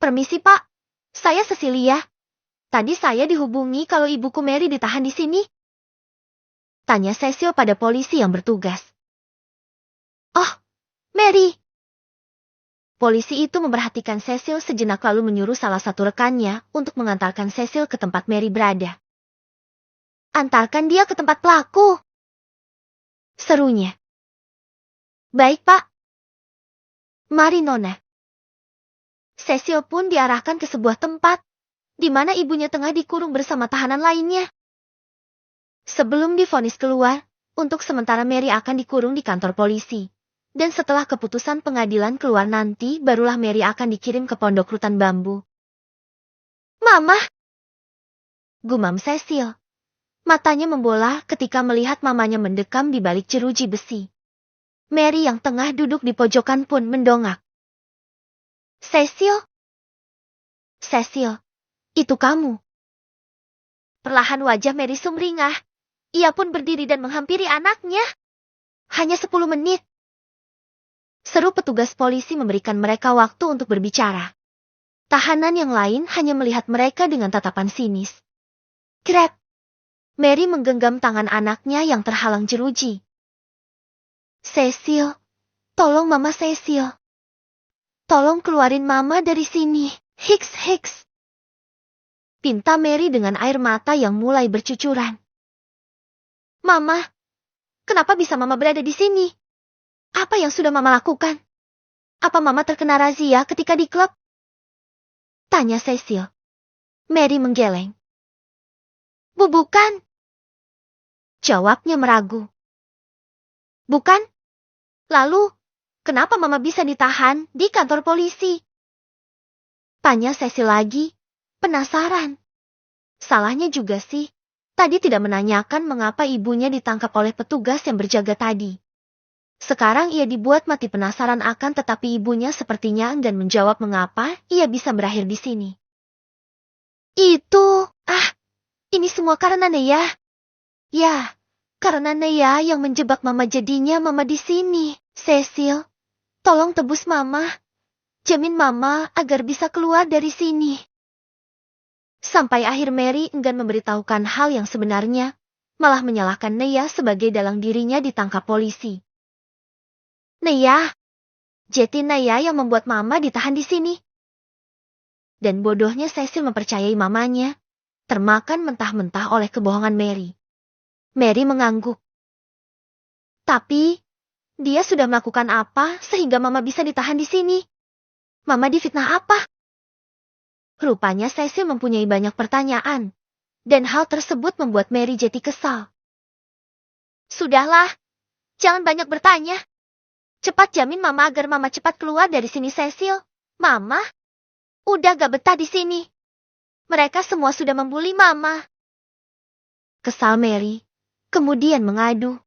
Permisi, Pak. Saya Cecilia. Tadi saya dihubungi kalau ibuku Mary ditahan di sini. Tanya Cecil pada polisi yang bertugas. Oh, Mary. Polisi itu memperhatikan Cecil sejenak lalu menyuruh salah satu rekannya untuk mengantarkan Cecil ke tempat Mary berada. Antarkan dia ke tempat pelaku, serunya. Baik, Pak. Mari, Nona. Cecil pun diarahkan ke sebuah tempat, di mana ibunya tengah dikurung bersama tahanan lainnya. Sebelum divonis keluar, untuk sementara Mary akan dikurung di kantor polisi. Dan setelah keputusan pengadilan keluar nanti, barulah Mary akan dikirim ke pondok rutan bambu. Mama! Gumam Cecil. Matanya membola ketika melihat mamanya mendekam di balik jeruji besi. Mary yang tengah duduk di pojokan pun mendongak. Cecil? Cecil, itu kamu. Perlahan wajah Mary sumringah. Ia pun berdiri dan menghampiri anaknya. Hanya 10 menit. Seru petugas polisi memberikan mereka waktu untuk berbicara. Tahanan yang lain hanya melihat mereka dengan tatapan sinis. Krep. Mary menggenggam tangan anaknya yang terhalang jeruji. Cecil, tolong Mama Cecil. Tolong keluarin Mama dari sini. Hiks. Pinta Mary dengan air mata yang mulai bercucuran. Mama, kenapa bisa Mama berada di sini? Apa yang sudah Mama lakukan? Apa Mama terkena razia ketika di klub? Tanya Cecil. Mary menggeleng. Bukan. Jawabnya meragu. Bukan? Lalu, kenapa Mama bisa ditahan di kantor polisi? Tanya Cecil lagi, penasaran. Salahnya juga sih, tadi tidak menanyakan mengapa ibunya ditangkap oleh petugas yang berjaga tadi. Sekarang ia dibuat mati penasaran tetapi ibunya sepertinya enggan menjawab mengapa ia bisa berakhir di sini. Ini semua karena Nea. Ya, karena Nea yang menjebak Mama jadinya Mama di sini. Cecil, tolong tebus Mama. Jamin Mama agar bisa keluar dari sini. Sampai akhir Mary enggan memberitahukan hal yang sebenarnya, malah menyalahkan Nea sebagai dalang dirinya ditangkap polisi. Nea, jadi Nea yang membuat Mama ditahan di sini. Dan bodohnya Cecil mempercayai mamanya, termakan mentah-mentah oleh kebohongan Mary. Mary mengangguk. Tapi, dia sudah melakukan apa sehingga Mama bisa ditahan di sini? Mama difitnah apa? Rupanya Cecil mempunyai banyak pertanyaan, dan hal tersebut membuat Mary jadi kesal. Sudahlah, jangan banyak bertanya. Cepat jamin Mama agar Mama cepat keluar dari sini Cecil. Mama, udah gak betah di sini. Mereka semua sudah membuli Mama. Kesal Mary, kemudian mengadu.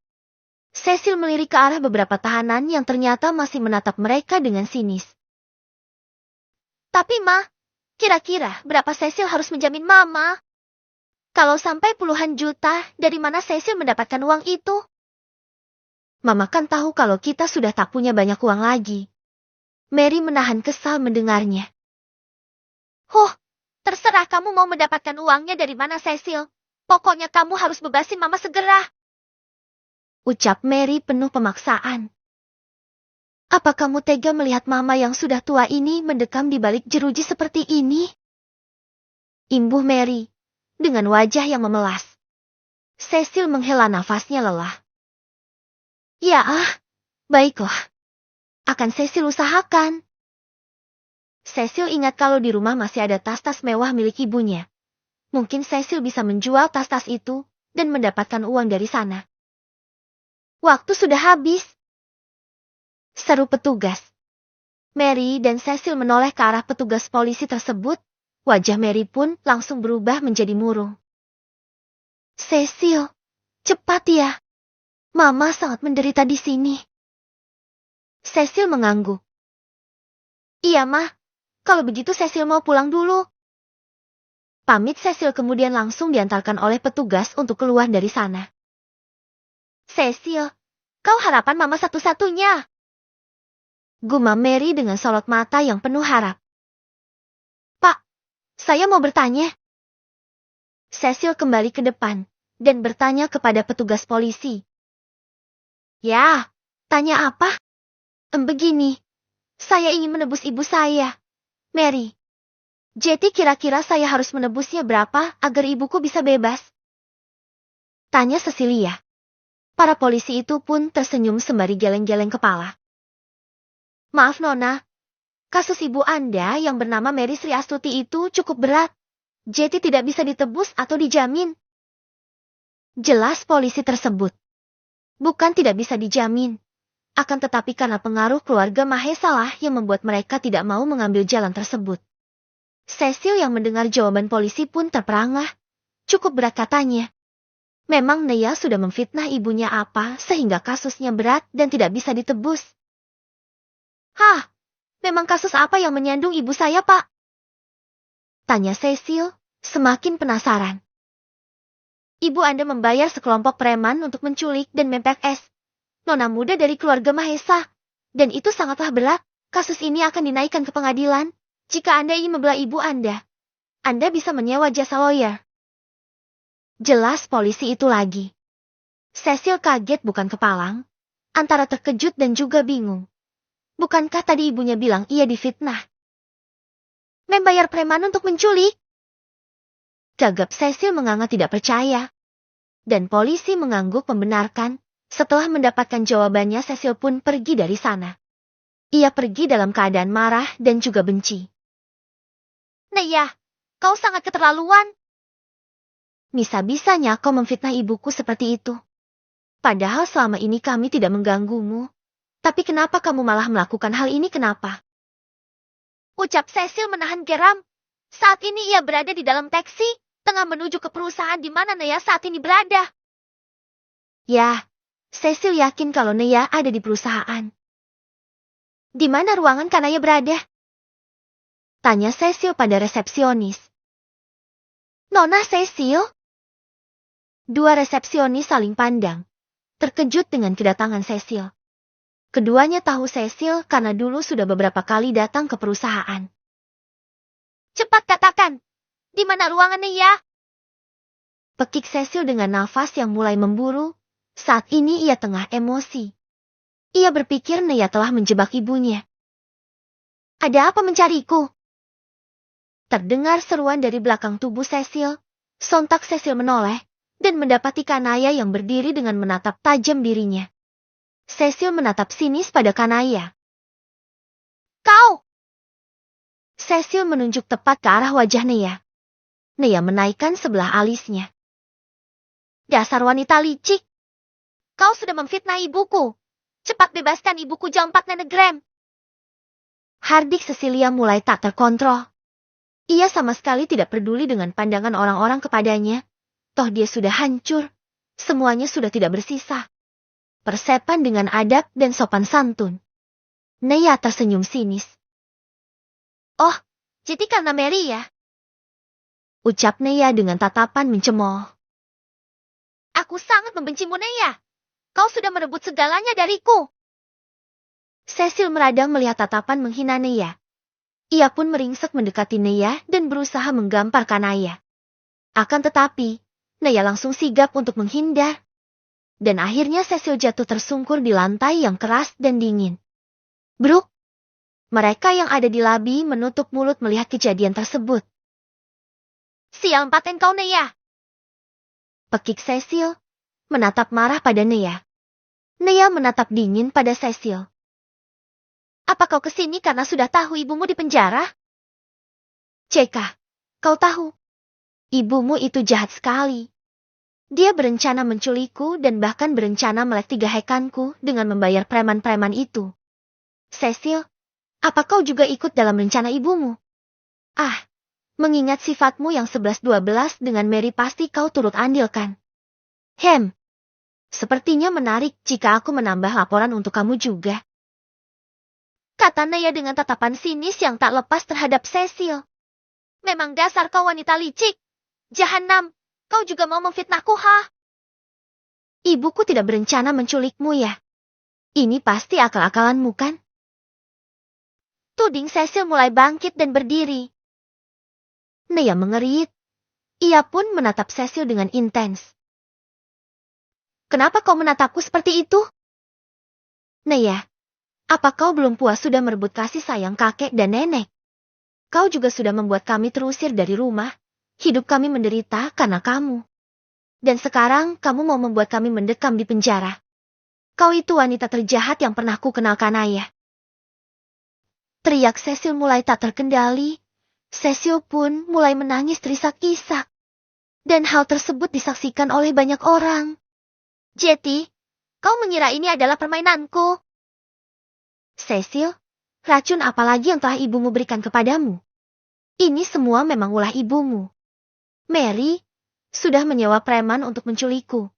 Cecil melirik ke arah beberapa tahanan yang ternyata masih menatap mereka dengan sinis. Tapi Ma, kira-kira berapa Cecil harus menjamin Mama? Kalau sampai puluhan juta, dari mana Cecil mendapatkan uang itu? Mama kan tahu kalau kita sudah tak punya banyak uang lagi. Mary menahan kesal mendengarnya. Terserah kamu mau mendapatkan uangnya dari mana Cecil. Pokoknya kamu harus bebasin Mama segera. Ucap Mary penuh pemaksaan. Apa kamu tega melihat Mama yang sudah tua ini mendekam di balik jeruji seperti ini? Imbuh Mary, dengan wajah yang memelas. Cecil menghela nafasnya lelah. Ya baiklah. Akan Cecil usahakan. Cecil ingat kalau di rumah masih ada tas-tas mewah milik ibunya. Mungkin Cecil bisa menjual tas-tas itu dan mendapatkan uang dari sana. Waktu sudah habis. Seru petugas. Mary dan Cecil menoleh ke arah petugas polisi tersebut. Wajah Mary pun langsung berubah menjadi murung. Cecil, cepat ya. Mama sangat menderita di sini. Cecil mengangguk. Iya, Ma. Kalau begitu Cecil mau pulang dulu. Pamit Cecil kemudian langsung diantarkan oleh petugas untuk keluar dari sana. Cecil, kau harapan Mama satu-satunya. Gumam Mary dengan sorot mata yang penuh harap. Saya mau bertanya. Cecil kembali ke depan dan bertanya kepada petugas polisi. Ya, tanya apa? Begini, saya ingin menebus ibu saya, Mary. Jadi kira-kira saya harus menebusnya berapa agar ibuku bisa bebas? Tanya Cecilia. Para polisi itu pun tersenyum sembari geleng-geleng kepala. Maaf Nona, kasus ibu Anda yang bernama Mary Sri Astuti itu cukup berat. Jadi tidak bisa ditebus atau dijamin. Jelas polisi tersebut. Bukan tidak bisa dijamin. Akan tetapi karena pengaruh keluarga Mahesa lah yang membuat mereka tidak mau mengambil jalan tersebut. Cecil yang mendengar jawaban polisi pun terperangah. Cukup berat katanya. Memang Nea sudah memfitnah ibunya apa sehingga kasusnya berat dan tidak bisa ditebus. Hah, memang kasus apa yang menyandung ibu saya, Pak? Tanya Cecil, semakin penasaran. Ibu Anda membayar sekelompok preman untuk menculik dan mempes nona muda dari keluarga Mahesa. Dan itu sangatlah berat. Kasus ini akan dinaikkan ke pengadilan. Jika Anda ingin membela ibu Anda bisa menyewa jasa lawyer. Jelas polisi itu lagi. Cecil kaget bukan kepalang, antara terkejut dan juga bingung. Bukankah tadi ibunya bilang ia difitnah? Membayar preman untuk menculik? Gagap Cecil menganga tidak percaya. Dan polisi mengangguk membenarkan. Setelah mendapatkan jawabannya Cecil pun pergi dari sana. Ia pergi dalam keadaan marah dan juga benci. Nea, kau sangat keterlaluan. Bisa-bisanya kau memfitnah ibuku seperti itu. Padahal selama ini kami tidak mengganggumu. Tapi kenapa kamu malah melakukan hal ini kenapa? Ucap Cecil menahan geram. Saat ini ia berada di dalam taksi, tengah menuju ke perusahaan di mana Nea saat ini berada. Ya, Cecil yakin kalau Nea ada di perusahaan. Di mana ruangan Kanaya berada? Tanya Cecil pada resepsionis. Nona Cecil? Dua resepsionis saling pandang, terkejut dengan kedatangan Cecil. Keduanya tahu Cecil karena dulu sudah beberapa kali datang ke perusahaan. Cepat katakan, di mana ruangan Nea? Pekik Cecil dengan nafas yang mulai memburu. Saat ini ia tengah emosi. Ia berpikir Nea telah menjebak ibunya. Ada apa mencariku? Terdengar seruan dari belakang tubuh Cecil. Sontak Cecil menoleh dan mendapati Kanaya yang berdiri dengan menatap tajam dirinya. Cecil menatap sinis pada Kanaya. Kau! Cecil menunjuk tepat ke arah wajah Nea. Nea menaikkan sebelah alisnya. Dasar wanita licik. Kau sudah memfitnah ibuku. Cepat bebaskan ibuku Jampak Nenegram. Hardik Cecilia mulai tak terkontrol. Ia sama sekali tidak peduli dengan pandangan orang-orang kepadanya. Toh dia sudah hancur. Semuanya sudah tidak bersisa. Persepan dengan adab dan sopan santun. Nea tersenyum sinis. Oh, jadi karena Mary ya? Ucap Nea dengan tatapan mencemooh. Aku sangat membencimu Nea. Kau sudah merebut segalanya dariku. Cecil meradang melihat tatapan menghina Nea. Ia pun meringsek mendekati Nea dan berusaha menggampar Kanaya. Akan tetapi, Nea langsung sigap untuk menghindar. Dan akhirnya Cecil jatuh tersungkur di lantai yang keras dan dingin. Bruk! Mereka yang ada di labi menutup mulut melihat kejadian tersebut. Sial paten kau Nea! Pekik Cecil, menatap marah pada Nea. Nea menatap dingin pada Cecil. Apa kau kesini karena sudah tahu ibumu di penjara? Ceka, kau tahu. Ibumu itu jahat sekali. Dia berencana menculikku dan bahkan berencana melek 3 hekanku dengan membayar preman-preman itu. Cecil, apa kau juga ikut dalam rencana ibumu? Ah, mengingat sifatmu yang 11-12 dengan Mary pasti kau turut andil kan? Sepertinya menarik jika aku menambah laporan untuk kamu juga. Kata Nea dengan tatapan sinis yang tak lepas terhadap Cecil. Memang dasar kau wanita licik. Jahanam, kau juga mau memfitnahku ha? Ibuku tidak berencana menculikmu ya. Ini pasti akal-akalanmu kan? Tuding Cecil mulai bangkit dan berdiri. Nea mengerit. Ia pun menatap Cecil dengan intens. Kenapa kau menatapku seperti itu? Nea, apa kau belum puas sudah merebut kasih sayang kakek dan nenek? Kau juga sudah membuat kami terusir dari rumah. Hidup kami menderita karena kamu. Dan sekarang kamu mau membuat kami mendekam di penjara. Kau itu wanita terjahat yang pernah ku kenalkan ayah. Teriak Cecil mulai tak terkendali. Cecil pun mulai menangis terisak-isak. Dan hal tersebut disaksikan oleh banyak orang. Jetty, kau mengira ini adalah permainanku? Cecil, racun apa lagi yang telah ibumu berikan kepadamu? Ini semua memang ulah ibumu. Mary sudah menyewa preman untuk menculikku.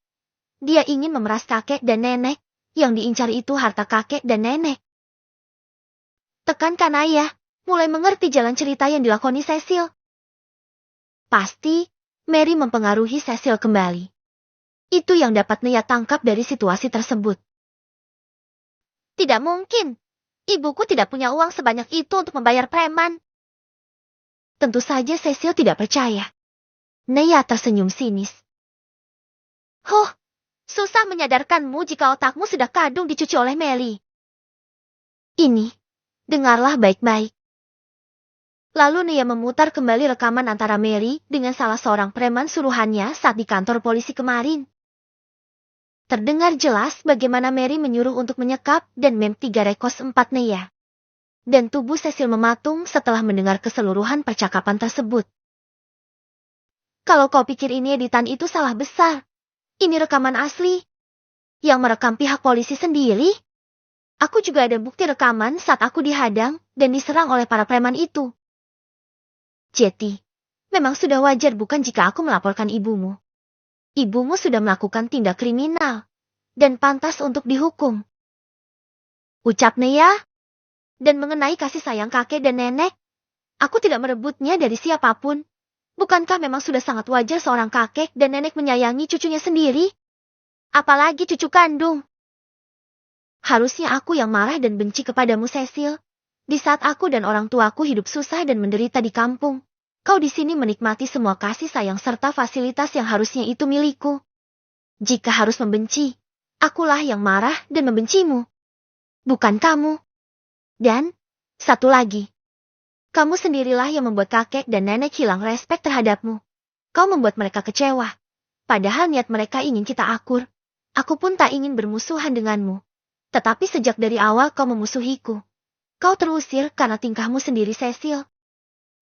Dia ingin memeras kakek dan nenek. Yang diincar itu harta kakek dan nenek. Tekankan ayah, mulai mengerti jalan cerita yang dilakoni Cecil. Pasti, Mary mempengaruhi Cecil kembali. Itu yang dapat Nea tangkap dari situasi tersebut. Tidak mungkin. Ibuku tidak punya uang sebanyak itu untuk membayar preman. Tentu saja Cecil tidak percaya. Nea tersenyum sinis. Susah menyadarkanmu jika otakmu sudah kadung dicuci oleh Mary. Ini. Dengarlah baik-baik. Lalu Nea memutar kembali rekaman antara Mary dengan salah seorang preman suruhannya saat di kantor polisi kemarin. Terdengar jelas bagaimana Mary menyuruh untuk menyekap dan mem 3 rekos 4 Nea. Dan tubuh Cecil mematung setelah mendengar keseluruhan percakapan tersebut. Kalau kau pikir ini editan itu salah besar. Ini rekaman asli. Yang merekam pihak polisi sendiri. Aku juga ada bukti rekaman saat aku dihadang dan diserang oleh para preman itu. Jetty, memang sudah wajar bukan jika aku melaporkan ibumu. Ibumu sudah melakukan tindak kriminal dan pantas untuk dihukum. Ucap Nea. Dan mengenai kasih sayang kakek dan nenek, aku tidak merebutnya dari siapapun. Bukankah memang sudah sangat wajar seorang kakek dan nenek menyayangi cucunya sendiri? Apalagi cucu kandung. Harusnya aku yang marah dan benci kepadamu, Cecil. Di saat aku dan orang tuaku hidup susah dan menderita di kampung, kau di sini menikmati semua kasih sayang serta fasilitas yang harusnya itu milikku. Jika harus membenci, akulah yang marah dan membencimu. Bukan kamu. Dan, satu lagi. Kamu sendirilah yang membuat kakek dan nenek hilang respek terhadapmu. Kau membuat mereka kecewa. Padahal niat mereka ingin kita akur. Aku pun tak ingin bermusuhan denganmu. Tetapi sejak dari awal kau memusuhiku. Kau terusir karena tingkahmu sendiri, Cecil.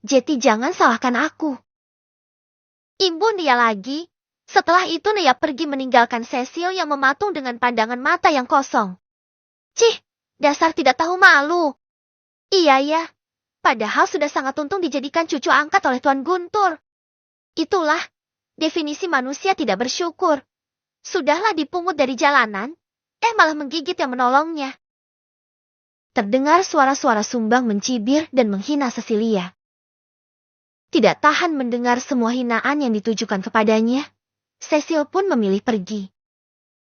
Jetty, jangan salahkan aku. Imbun dia lagi. Setelah itu Nea pergi meninggalkan Cecil yang mematung dengan pandangan mata yang kosong. Cih, dasar tidak tahu malu. Iya ya, padahal sudah sangat untung dijadikan cucu angkat oleh Tuan Guntur. Itulah, definisi manusia tidak bersyukur. Sudahlah dipungut dari jalanan, malah menggigit yang menolongnya. Terdengar suara-suara sumbang mencibir dan menghina Cecilia. Tidak tahan mendengar semua hinaan yang ditujukan kepadanya, Cecil pun memilih pergi.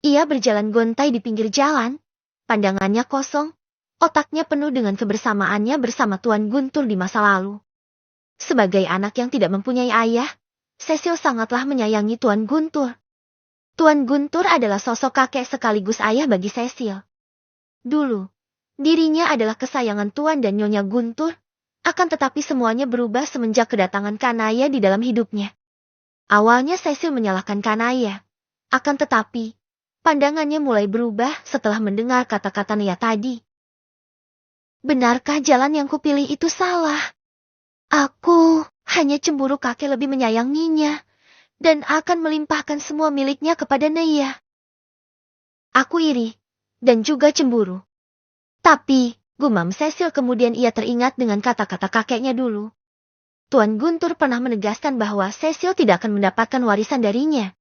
Ia berjalan gontai di pinggir jalan, pandangannya kosong, otaknya penuh dengan kebersamaannya bersama Tuan Guntur di masa lalu. Sebagai anak yang tidak mempunyai ayah, Cecil sangatlah menyayangi Tuan Guntur. Tuan Guntur adalah sosok kakek sekaligus ayah bagi Cecil. Dulu, dirinya adalah kesayangan Tuan dan Nyonya Guntur, akan tetapi semuanya berubah semenjak kedatangan Kanaya di dalam hidupnya. Awalnya Cecil menyalahkan Kanaya, akan tetapi pandangannya mulai berubah setelah mendengar kata-kata Nea tadi. Benarkah jalan yang kupilih itu salah? Aku hanya cemburu kakek lebih menyayanginya, dan akan melimpahkan semua miliknya kepada Nea. Aku iri, dan juga cemburu. Tapi, gumam Cecil kemudian ia teringat dengan kata-kata kakeknya dulu. Tuan Guntur pernah menegaskan bahwa Cecil tidak akan mendapatkan warisan darinya.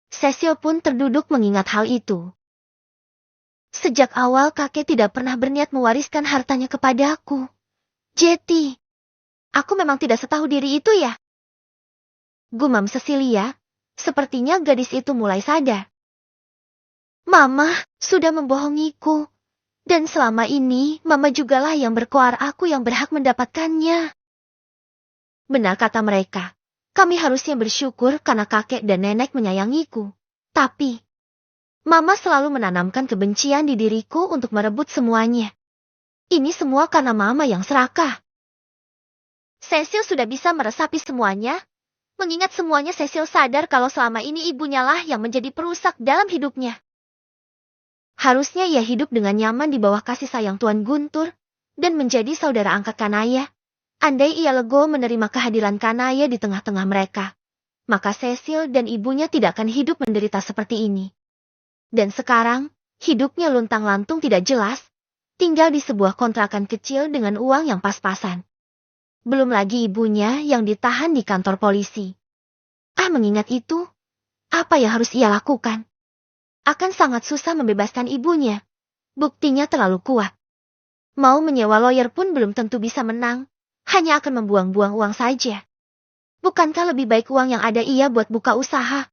Cecil pun terduduk mengingat hal itu. Sejak awal kakek tidak pernah berniat mewariskan hartanya kepadaku. Jetty, aku memang tidak setahu diri itu ya? Gumam Cecilia, sepertinya gadis itu mulai sadar. Mama sudah membohongiku. Dan selama ini, Mama jugalah yang berkoar aku yang berhak mendapatkannya. Benar kata mereka. Kami harusnya bersyukur karena kakek dan nenek menyayangiku. Tapi, Mama selalu menanamkan kebencian di diriku untuk merebut semuanya. Ini semua karena Mama yang serakah. Cecil sudah bisa meresapi semuanya. Mengingat semuanya, Cecil sadar kalau selama ini ibunya lah yang menjadi perusak dalam hidupnya. Harusnya ia hidup dengan nyaman di bawah kasih sayang Tuan Guntur dan menjadi saudara angkat Kanaya. Andai ia lego menerima kehadiran Kanaya di tengah-tengah mereka, maka Cecil dan ibunya tidak akan hidup menderita seperti ini. Dan sekarang, hidupnya luntang-lantung tidak jelas, tinggal di sebuah kontrakan kecil dengan uang yang pas-pasan. Belum lagi ibunya yang ditahan di kantor polisi. Mengingat itu, apa yang harus ia lakukan? Akan sangat susah membebaskan ibunya. Buktinya terlalu kuat. Mau menyewa lawyer pun belum tentu bisa menang. Hanya akan membuang-buang uang saja. Bukankah lebih baik uang yang ada ia buat buka usaha?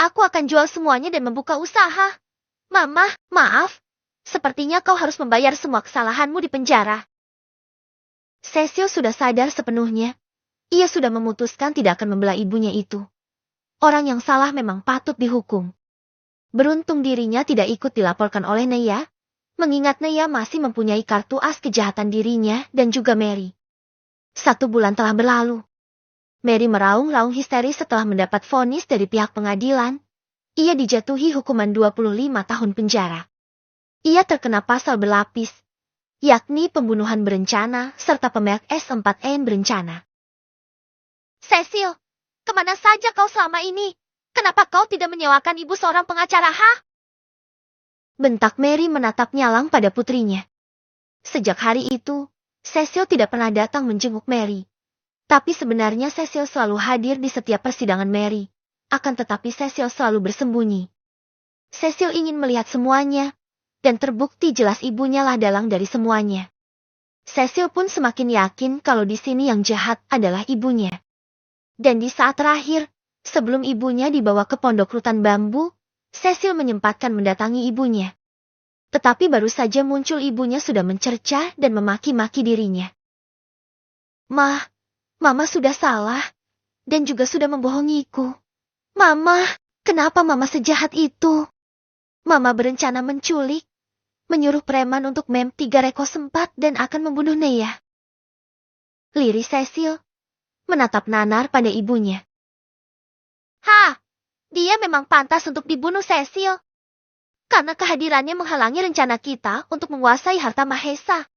Aku akan jual semuanya dan membuka usaha. Mama, maaf. Sepertinya kau harus membayar semua kesalahanmu di penjara. Cecil sudah sadar sepenuhnya. Ia sudah memutuskan tidak akan membela ibunya itu. Orang yang salah memang patut dihukum. Beruntung dirinya tidak ikut dilaporkan oleh Neya. Mengingat Neya masih mempunyai kartu as kejahatan dirinya dan juga Mary. 1 bulan telah berlalu. Mary meraung-raung histeris setelah mendapat vonis dari pihak pengadilan. Ia dijatuhi hukuman 25 tahun penjara. Ia terkena pasal berlapis, yakni pembunuhan berencana serta pemerk S4N berencana. Cecil, kemana saja kau selama ini? Kenapa kau tidak menyewakan ibu seorang pengacara, Bentak Mary menatap nyalang pada putrinya. Sejak hari itu, Cecil tidak pernah datang menjenguk Mary. Tapi sebenarnya Cecil selalu hadir di setiap persidangan Mary. Akan tetapi Cecil selalu bersembunyi. Cecil ingin melihat semuanya, dan terbukti jelas ibunya lah dalang dari semuanya. Cecil pun semakin yakin kalau di sini yang jahat adalah ibunya. Dan di saat terakhir, sebelum ibunya dibawa ke pondok rutan bambu, Cecil menyempatkan mendatangi ibunya. Tetapi baru saja muncul ibunya sudah mencerca dan memaki-maki dirinya. Mama sudah salah, dan juga sudah membohongiku. Mama, kenapa Mama sejahat itu? Mama berencana menculik, menyuruh preman untuk mem 3 Reko Sempat dan akan membunuh Neya. Lirih Cecil menatap nanar pada ibunya. Dia memang pantas untuk dibunuh, Cecil. Karena kehadirannya menghalangi rencana kita untuk menguasai harta Mahesa.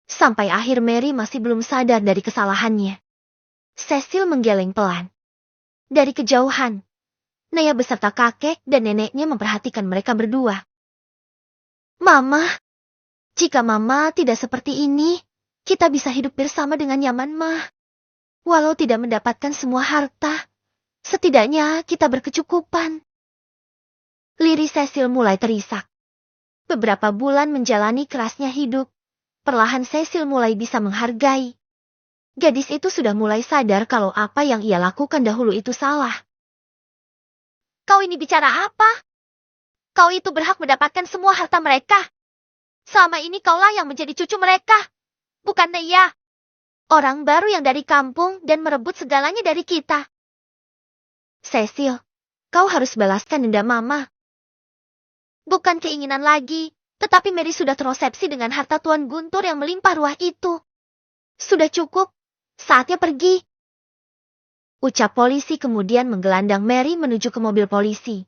Sampai akhir Mary masih belum sadar dari kesalahannya. Cecil menggeleng pelan. Dari kejauhan, Neya beserta kakek dan neneknya memperhatikan mereka berdua. Mama, jika Mama tidak seperti ini, kita bisa hidup bersama dengan nyaman, Mah. Walau tidak mendapatkan semua harta, setidaknya kita berkecukupan. Lirih Cecil mulai terisak. Beberapa bulan menjalani kerasnya hidup, perlahan Cecil mulai bisa menghargai. Gadis itu sudah mulai sadar kalau apa yang ia lakukan dahulu itu salah. Kau ini bicara apa? Kau itu berhak mendapatkan semua harta mereka. Selama ini kaulah yang menjadi cucu mereka, bukan Neya. Orang baru yang dari kampung dan merebut segalanya dari kita. Cecil, kau harus balaskan dendam Mama. Bukan keinginan lagi, tetapi Mary sudah terosepsi dengan harta Tuan Guntur yang melimpah ruah itu. Sudah cukup, saatnya pergi. Ucap polisi kemudian menggelandang Mary menuju ke mobil polisi.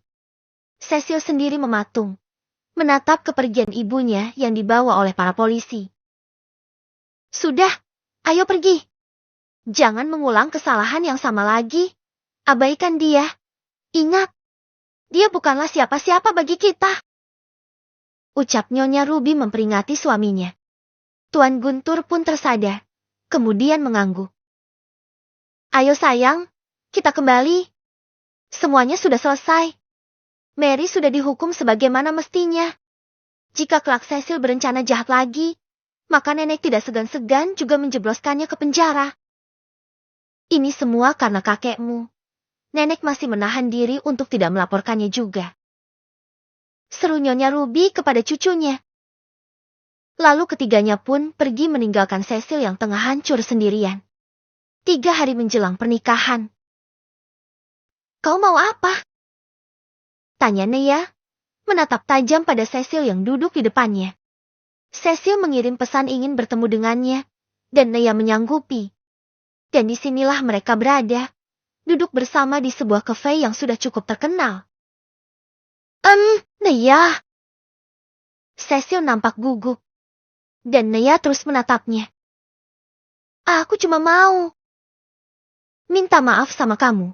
Cecil sendiri mematung, menatap kepergian ibunya yang dibawa oleh para polisi. Sudah, ayo pergi. Jangan mengulang kesalahan yang sama lagi. Abaikan dia. Ingat, dia bukanlah siapa-siapa bagi kita. Ucap Nyonya Ruby memperingati suaminya. Tuan Guntur pun tersadar, kemudian mengangguk. Ayo sayang, kita kembali. Semuanya sudah selesai. Mary sudah dihukum sebagaimana mestinya. Jika kelak Cecil berencana jahat lagi, maka nenek tidak segan-segan juga menjebloskannya ke penjara. Ini semua karena kakekmu. Nenek masih menahan diri untuk tidak melaporkannya juga. Seru Nyonya Ruby kepada cucunya. Lalu ketiganya pun pergi meninggalkan Cecil yang tengah hancur sendirian. 3 hari menjelang pernikahan. Kau mau apa? Tanya Nea, menatap tajam pada Cecil yang duduk di depannya. Cecil mengirim pesan ingin bertemu dengannya, dan Nea menyanggupi. Dan disinilah mereka berada, duduk bersama di sebuah kafe yang sudah cukup terkenal. Nea. Cecil nampak gugup, dan Nea terus menatapnya. Aku cuma mau minta maaf sama kamu.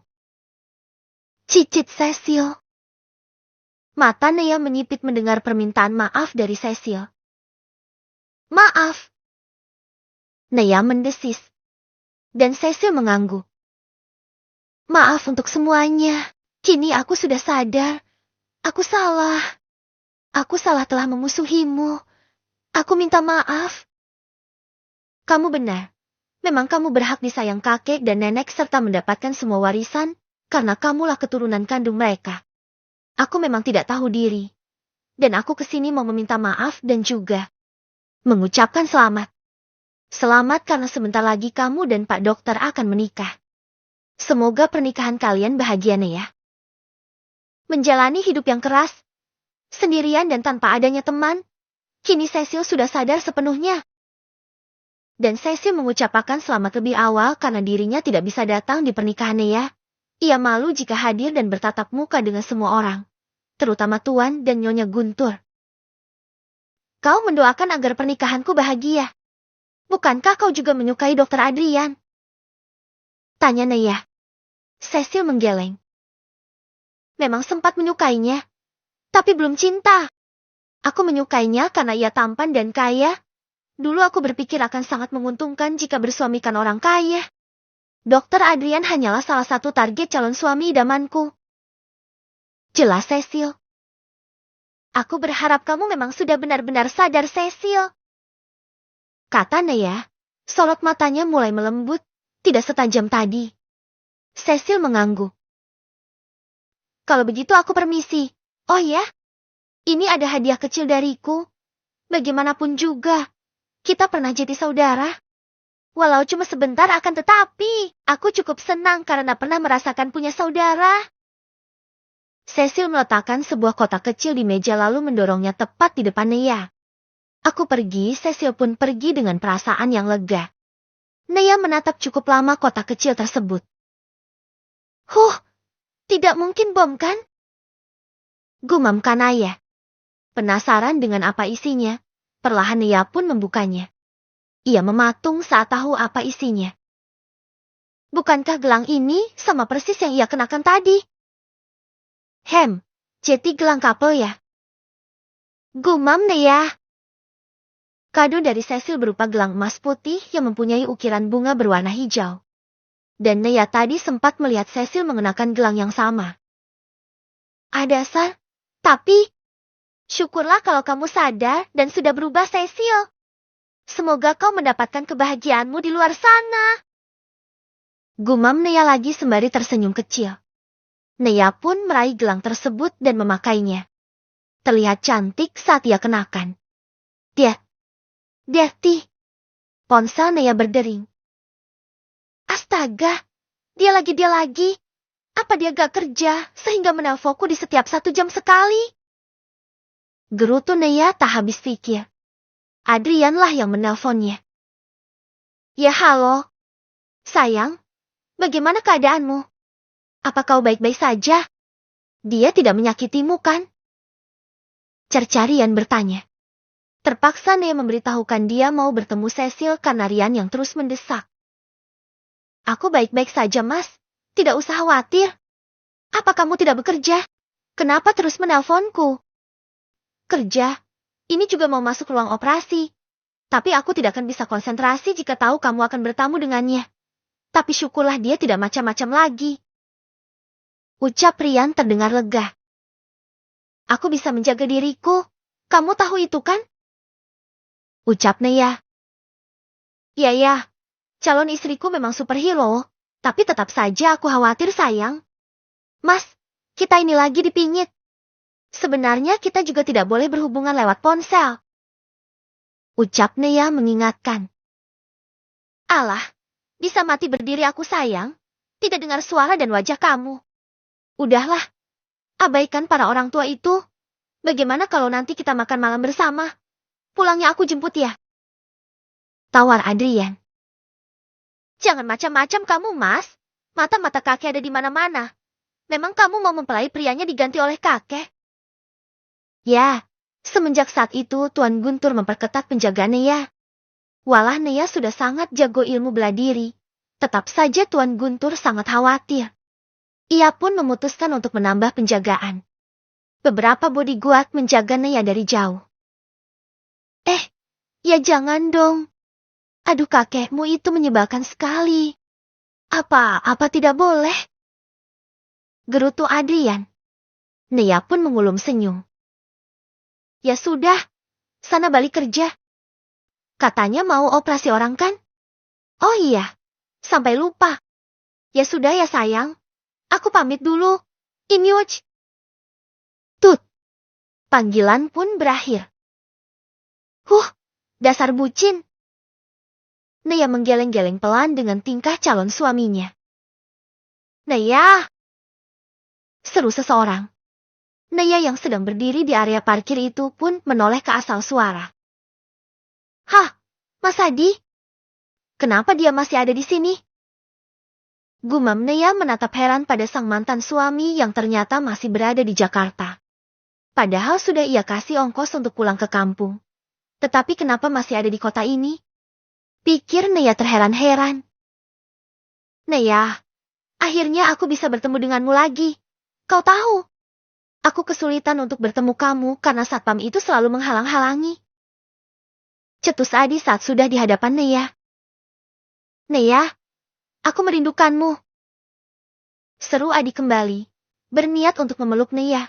Cicit Cecil. Mata Nea menyipit mendengar permintaan maaf dari Cecil. Maaf. Nea mendesis. Dan Cecil mengangguk. Maaf untuk semuanya. Kini aku sudah sadar. Aku salah. Aku salah telah memusuhimu. Aku minta maaf. Kamu benar. Memang kamu berhak disayang kakek dan nenek serta mendapatkan semua warisan, karena kamulah keturunan kandung mereka. Aku memang tidak tahu diri. Dan aku kesini mau meminta maaf dan juga mengucapkan selamat. Selamat karena sebentar lagi kamu dan Pak Dokter akan menikah. Semoga pernikahan kalian bahagia ya. Menjalani hidup yang keras, sendirian dan tanpa adanya teman, kini Cecil sudah sadar sepenuhnya. Dan Cecil mengucapkan selamat lebih awal karena dirinya tidak bisa datang di pernikahan Nea. Ia malu jika hadir dan bertatap muka dengan semua orang, terutama Tuan dan Nyonya Guntur. Kau mendoakan agar pernikahanku bahagia. Bukankah kau juga menyukai Dokter Adrian? Tanya Nea. Cecil menggeleng. Memang sempat menyukainya, tapi belum cinta. Aku menyukainya karena ia tampan dan kaya. Dulu aku berpikir akan sangat menguntungkan jika bersuamikan orang kaya. Dokter Adrian hanyalah salah satu target calon suami idamanku. Jelas Cecil. Aku berharap kamu memang sudah benar-benar sadar Cecil. Kata Nea, sorot matanya mulai melembut, tidak setajam tadi. Cecil mengangguk. Kalau begitu aku permisi. Oh ya? Ini ada hadiah kecil dariku. Bagaimanapun juga, kita pernah jadi saudara. Walau cuma sebentar akan tetapi, aku cukup senang karena pernah merasakan punya saudara. Cecil meletakkan sebuah kotak kecil di meja lalu mendorongnya tepat di depan Nea. Aku pergi, Cecil pun pergi dengan perasaan yang lega. Nea menatap cukup lama kotak kecil tersebut. Tidak mungkin bom kan? Gumam Kanaya. Penasaran dengan apa isinya, perlahan Nea pun membukanya. Ia mematung saat tahu apa isinya. Bukankah gelang ini sama persis yang ia kenakan tadi? Jadi gelang couple ya? Gumam Nea. Kado dari Cecil berupa gelang emas putih yang mempunyai ukiran bunga berwarna hijau. Dan Nea tadi sempat melihat Cecil mengenakan gelang yang sama. Adasar, tapi syukurlah kalau kamu sadar dan sudah berubah Cecil. Semoga kau mendapatkan kebahagiaanmu di luar sana. Gumam Nea lagi sembari tersenyum kecil. Nea pun meraih gelang tersebut dan memakainya. Terlihat cantik saat ia kenakan. Deti. Ponsel Nea berdering. Astaga, dia lagi. Apa dia gak kerja sehingga menelponku di setiap 1 jam sekali? Gerutu Nea tak habis pikir. Adrianlah yang menelponnya. Ya halo. Sayang, bagaimana keadaanmu? Apa kau baik-baik saja? Dia tidak menyakitimu kan? Cerca Rian bertanya. Terpaksa Nea memberitahukan dia mau bertemu Cecil karena Rian yang terus mendesak. Aku baik-baik saja mas, tidak usah khawatir. Apa kamu tidak bekerja? Kenapa terus menelponku? Kerja? Ini juga mau masuk ruang operasi. Tapi aku tidak akan bisa konsentrasi jika tahu kamu akan bertamu dengannya. Tapi syukurlah dia tidak macam-macam lagi. Ucap Rian terdengar lega. Aku bisa menjaga diriku. Kamu tahu itu kan? Ucap Nea. Ya. Calon istriku memang superhero. Tapi tetap saja aku khawatir sayang. Mas, kita ini lagi dipingit. Sebenarnya kita juga tidak boleh berhubungan lewat ponsel. Ucap Nea mengingatkan. Alah, Bisa mati berdiri aku sayang. Tidak dengar suara dan wajah kamu. Udahlah. Abaikan para orang tua itu. Bagaimana kalau nanti kita makan malam bersama? Pulangnya aku jemput ya. Tawar Adrian. Jangan macam-macam kamu, Mas. Mata-mata kakek ada di mana-mana. Memang kamu mau mempelai prianya diganti oleh kakek? Ya, semenjak saat itu Tuan Guntur memperketat penjagaan Nea. Walah Nea sudah sangat jago ilmu bela diri. Tetap saja Tuan Guntur sangat khawatir. Ia pun memutuskan untuk menambah penjagaan. Beberapa bodyguard menjaga Nea dari jauh. Ya jangan dong. Aduh kakekmu itu menyebalkan sekali. Apa tidak boleh? Gerutu Adrian. Nea pun mengulum senyum. Ya sudah, sana balik kerja. Katanya mau operasi orang kan? Oh iya, sampai lupa. Ya sudah ya sayang, aku pamit dulu. Inyuch. Tut. Panggilan pun berakhir. Dasar bucin. Nea menggeleng-geleng pelan dengan tingkah calon suaminya. Nea! Seru seseorang. Nea yang sedang berdiri di area parkir itu pun menoleh ke asal suara. Hah, Mas Adi? Kenapa dia masih ada di sini? Gumam Nea menatap heran pada sang mantan suami yang ternyata masih berada di Jakarta. Padahal sudah ia kasih ongkos untuk pulang ke kampung. Tetapi kenapa masih ada di kota ini? Pikir Nea terheran-heran. Nea, akhirnya aku bisa bertemu denganmu lagi. Kau tahu, aku kesulitan untuk bertemu kamu karena satpam itu selalu menghalang-halangi. Cetus Adi saat sudah di hadapan Nea. Nea, aku merindukanmu. Seru Adi kembali, berniat untuk memeluk Nea.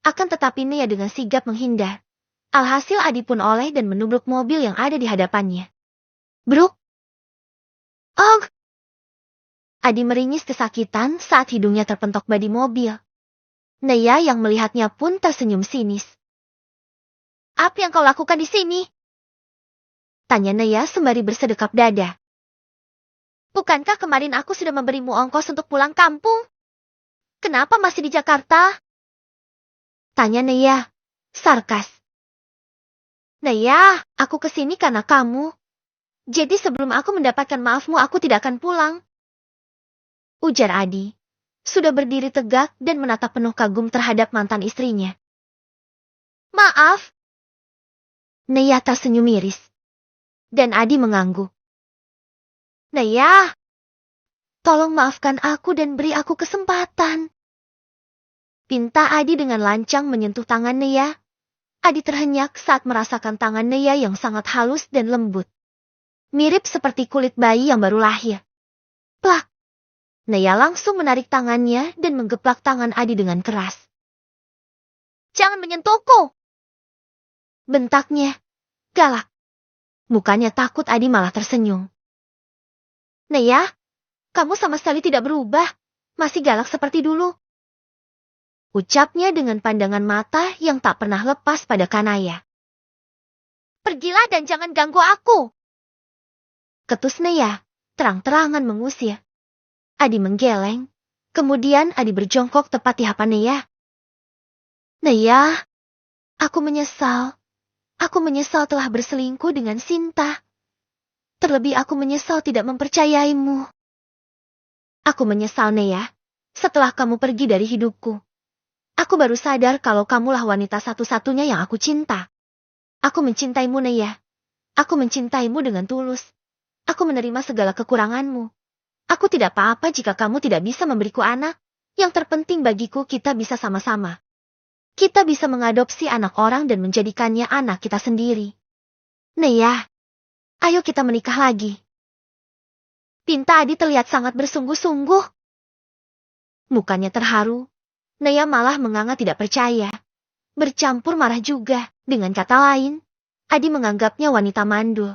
Akan tetapi Nea dengan sigap menghindar. Alhasil Adi pun oleh dan menubruk mobil yang ada di hadapannya. Bruk! Og! Adi meringis kesakitan saat hidungnya terpentok badi mobil. Nea yang melihatnya pun tersenyum sinis. Apa yang kau lakukan di sini? Tanya Nea sembari bersedekap dada. Bukankah kemarin aku sudah memberimu ongkos untuk pulang kampung? Kenapa masih di Jakarta? Tanya Nea, sarkas. Nea, aku kesini karena kamu. Jadi sebelum aku mendapatkan maafmu aku tidak akan pulang. Ujar Adi. Sudah berdiri tegak dan menatap penuh kagum terhadap mantan istrinya. Maaf. Nea tersenyum miris. Dan Adi mengangguk. Nea, tolong maafkan aku dan beri aku kesempatan. Pinta Adi dengan lancang menyentuh tangan Nea. Adi terhenyak saat merasakan tangan Nea yang sangat halus dan lembut. Mirip seperti kulit bayi yang baru lahir. Plak! Nea langsung menarik tangannya dan menggeplak tangan Adi dengan keras. Jangan menyentuhku! Bentaknya. Galak. Mukanya takut Adi malah tersenyum. Nea, kamu sama sekali tidak berubah. Masih galak seperti dulu. Ucapnya dengan pandangan mata yang tak pernah lepas pada Kanaya. Pergilah dan jangan ganggu aku. Ketus Nea, terang-terangan mengusir. Adi menggeleng. Kemudian Adi berjongkok tepat di hadapan Nea. Nea, aku menyesal. Aku menyesal telah berselingkuh dengan Sinta. Terlebih aku menyesal tidak mempercayaimu. Aku menyesal Nea, setelah kamu pergi dari hidupku. Aku baru sadar kalau kamulah wanita satu-satunya yang aku cinta. Aku mencintaimu Nea. Aku mencintaimu dengan tulus. Aku menerima segala kekuranganmu. Aku tidak apa-apa jika kamu tidak bisa memberiku anak. Yang terpenting bagiku kita bisa sama-sama. Kita bisa mengadopsi anak orang dan menjadikannya anak kita sendiri. Nea, ayo kita menikah lagi. Pinta Adi terlihat sangat bersungguh-sungguh. Mukanya terharu. Nea malah menganga tidak percaya. Bercampur marah juga. Dengan kata lain, Adi menganggapnya wanita mandul.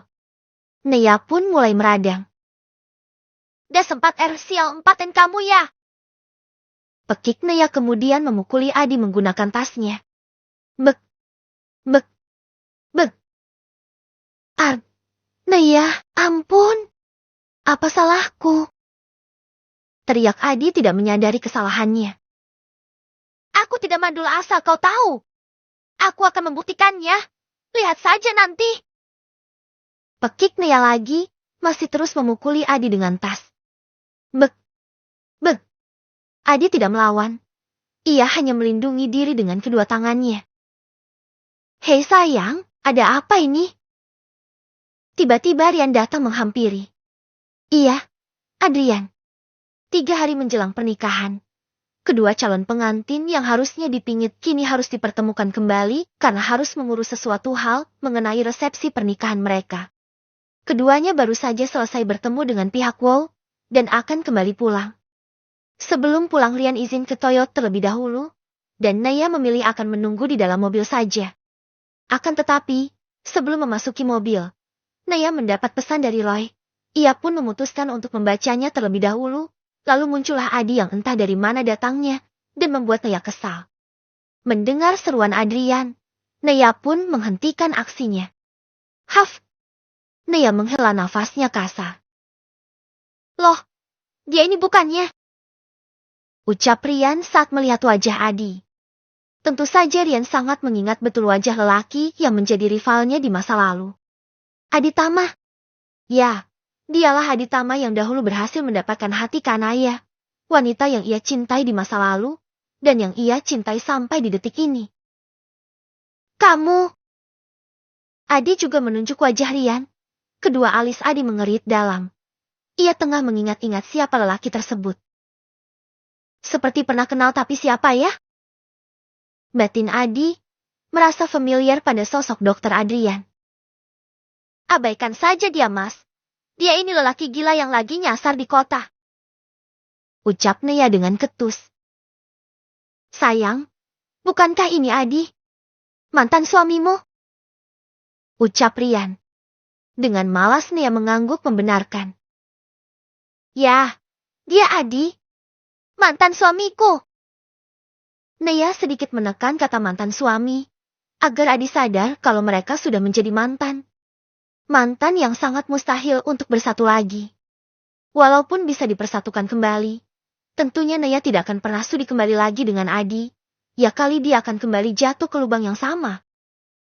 Nea pun mulai meradang. Dah sempat sial 4 kamu ya? Pekik Nea kemudian memukuli Adi menggunakan tasnya. Bek. Bek. Bek. Nea, ampun. Apa salahku? Teriak Adi tidak menyadari kesalahannya. Aku tidak mandul asal kau tahu. Aku akan membuktikannya. Lihat saja nanti. Pekik Nea lagi, masih terus memukuli Adi dengan tas. Bek. Bek. Adi tidak melawan. Ia hanya melindungi diri dengan kedua tangannya. Hei sayang, ada apa ini? Tiba-tiba Rian datang menghampiri. Iya, Adrian. 3 hari menjelang pernikahan. Kedua calon pengantin yang harusnya dipingit kini harus dipertemukan kembali karena harus mengurus sesuatu hal mengenai resepsi pernikahan mereka. Keduanya baru saja selesai bertemu dengan pihak Wow dan akan kembali pulang. Sebelum pulang Rian izin ke Toyota terlebih dahulu, dan Naya memilih akan menunggu di dalam mobil saja. Akan tetapi, sebelum memasuki mobil, Naya mendapat pesan dari Roy. Ia pun memutuskan untuk membacanya terlebih dahulu. Lalu muncullah Adi yang entah dari mana datangnya, dan membuat Naya kesal. Mendengar seruan Adrian, Naya pun menghentikan aksinya. Haf! Naya menghela nafasnya kasar. Loh, dia ini bukannya? Ucap Rian saat melihat wajah Adi. Tentu saja Rian sangat mengingat betul wajah lelaki yang menjadi rivalnya di masa lalu. Adi Tama. Ya. Dialah Adi Tama yang dahulu berhasil mendapatkan hati Kanaya, wanita yang ia cintai di masa lalu, dan yang ia cintai sampai di detik ini. Kamu! Adi juga menunjuk wajah Rian. Kedua alis Adi mengerit dalam. Ia tengah mengingat-ingat siapa lelaki tersebut. Seperti pernah kenal tapi siapa ya? Batin Adi merasa familiar pada sosok Dokter Adrian. Abaikan saja dia, Mas. Dia ini lelaki gila yang lagi nyasar di kota. Ucap Nea dengan ketus. Sayang, bukankah ini Adi? Mantan suamimu? Ucap Rian. Dengan malas Nea mengangguk membenarkan. Ya, dia Adi. Mantan suamiku. Nea sedikit menekan kata mantan suami, agar Adi sadar kalau mereka sudah menjadi mantan. Mantan yang sangat mustahil untuk bersatu lagi. Walaupun bisa dipersatukan kembali, tentunya Nea tidak akan pernah sudi kembali lagi dengan Adi. Ya kali dia akan kembali jatuh ke lubang yang sama.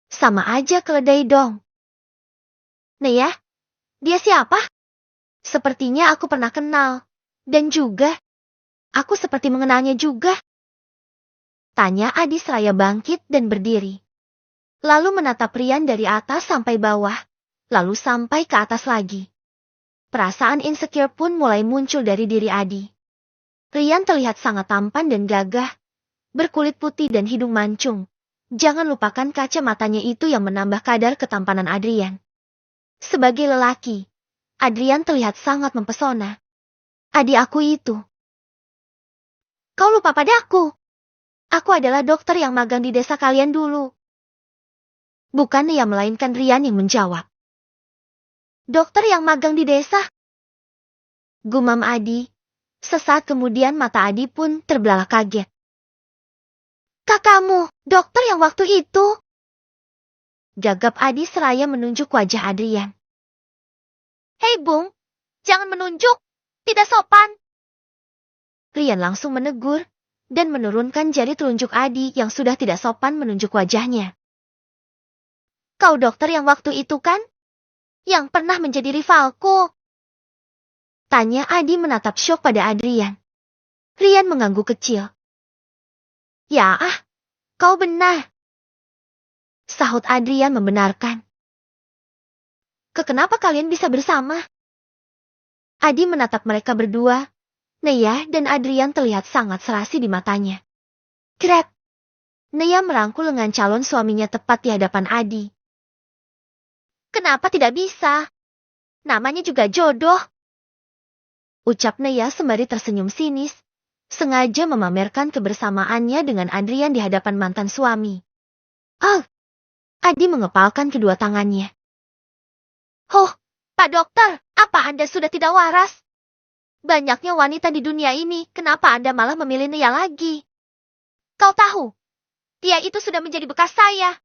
Sama aja keledai dong. Nea, dia siapa? Sepertinya aku pernah kenal. Dan juga, aku seperti mengenalnya juga. Tanya Adi seraya bangkit dan berdiri. Lalu menatap Rian dari atas sampai bawah. Lalu sampai ke atas lagi. Perasaan insecure pun mulai muncul dari diri Adi. Rian terlihat sangat tampan dan gagah, berkulit putih dan hidung mancung. Jangan lupakan kacamatanya itu yang menambah kadar ketampanan Adrian. Sebagai lelaki, Adrian terlihat sangat mempesona. Adi aku itu. Kau lupa padaku. Aku adalah dokter yang magang di desa kalian dulu. Bukan ia melainkan Rian yang menjawab. Dokter yang magang di desa? Gumam Adi. Sesaat kemudian mata Adi pun terbelalak kaget. Kakakmu, dokter yang waktu itu? Gagap Adi seraya menunjuk wajah Adrian. Hei Bung, jangan menunjuk, tidak sopan. Rian langsung menegur, dan menurunkan jari telunjuk Adi yang sudah tidak sopan menunjuk wajahnya. Kau dokter yang waktu itu kan? Yang pernah menjadi rivalku. Tanya Adi menatap syok pada Adrian. Rian mengangguk kecil. Ya kau benar. Sahut Adrian membenarkan. Kenapa kalian bisa bersama? Adi menatap mereka berdua. Nea dan Adrian terlihat sangat serasi di matanya. Krep. Nea merangkul lengan calon suaminya tepat di hadapan Adi. Kenapa tidak bisa? Namanya juga jodoh. Ucap Nea sembari tersenyum sinis, sengaja memamerkan kebersamaannya dengan Adrian di hadapan mantan suami. Adi mengepalkan kedua tangannya. Pak dokter, apa Anda sudah tidak waras? Banyaknya wanita di dunia ini, kenapa Anda malah memilih Nea lagi? Kau tahu, dia itu sudah menjadi bekas saya.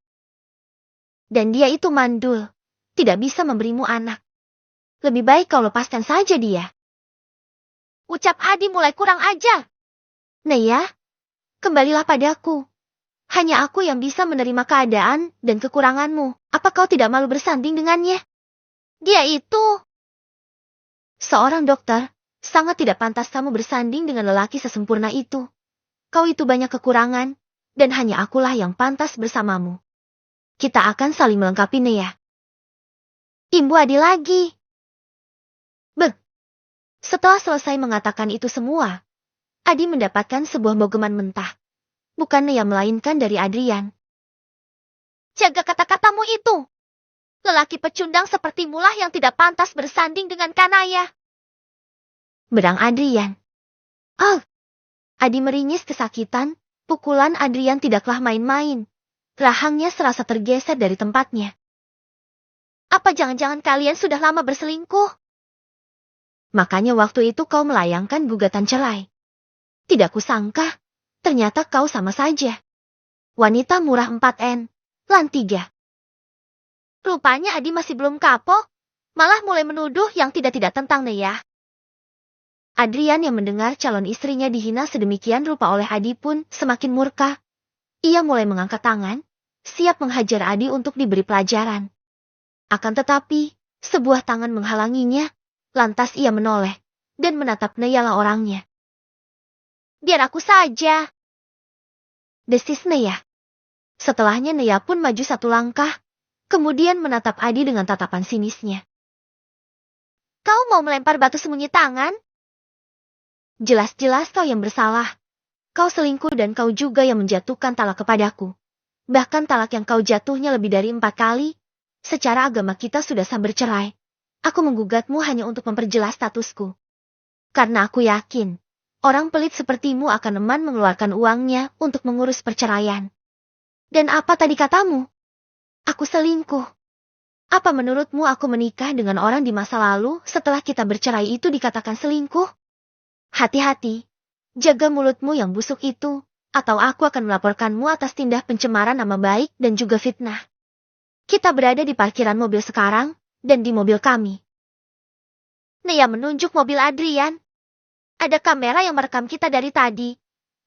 Dan dia itu mandul. Tidak bisa memberimu anak. Lebih baik kau lepaskan saja dia. Ucap Adi mulai kurang ajar. Naya, kembalilah padaku. Hanya aku yang bisa menerima keadaan dan kekuranganmu. Apa kau tidak malu bersanding dengannya? Dia itu seorang dokter. Sangat tidak pantas kamu bersanding dengan lelaki sesempurna itu. Kau itu banyak kekurangan, dan hanya akulah yang pantas bersamamu. Kita akan saling melengkapi, Naya. Imbu Adi lagi. Setelah selesai mengatakan itu semua, Adi mendapatkan sebuah bogeman mentah. Bukan Naya melainkan dari Adrian. Jaga kata-katamu itu. Lelaki pecundang sepertimulah yang tidak pantas bersanding dengan Kanaya. Berang Adrian. Oh! Adi meringis kesakitan. Pukulan Adrian tidaklah main-main. Rahangnya serasa tergeser dari tempatnya. Apa jangan-jangan kalian sudah lama berselingkuh? Makanya waktu itu kau melayangkan gugatan cerai. Tidak kusangka, ternyata kau sama saja. Wanita murah 4N, lan 3. Rupanya Adi masih belum kapok, malah mulai menuduh yang tidak-tidak tentang Naya. Adrian yang mendengar calon istrinya dihina sedemikian rupa oleh Adi pun semakin murka. Ia mulai mengangkat tangan, siap menghajar Adi untuk diberi pelajaran. Akan tetapi, sebuah tangan menghalanginya, lantas ia menoleh, dan menatap Naya lah orangnya. Biar aku saja, desis Naya. Setelahnya Naya pun maju satu langkah, kemudian menatap Adi dengan tatapan sinisnya. Kau mau melempar batu sembunyi tangan? Jelas-jelas kau yang bersalah. Kau selingkuh dan kau juga yang menjatuhkan talak kepadaku. Bahkan talak yang kau jatuhnya lebih dari 4 kali. Secara agama kita sudah sah bercerai. Aku menggugatmu hanya untuk memperjelas statusku. Karena aku yakin, orang pelit sepertimu akan eman mengeluarkan uangnya untuk mengurus perceraian. Dan apa tadi katamu? Aku selingkuh. Apa menurutmu aku menikah dengan orang di masa lalu setelah kita bercerai itu dikatakan selingkuh? Hati-hati, jaga mulutmu yang busuk itu, atau aku akan melaporkanmu atas tindak pencemaran nama baik dan juga fitnah. Kita berada di parkiran mobil sekarang, dan di mobil kami. Naya menunjuk mobil Adrian. Ada kamera yang merekam kita dari tadi.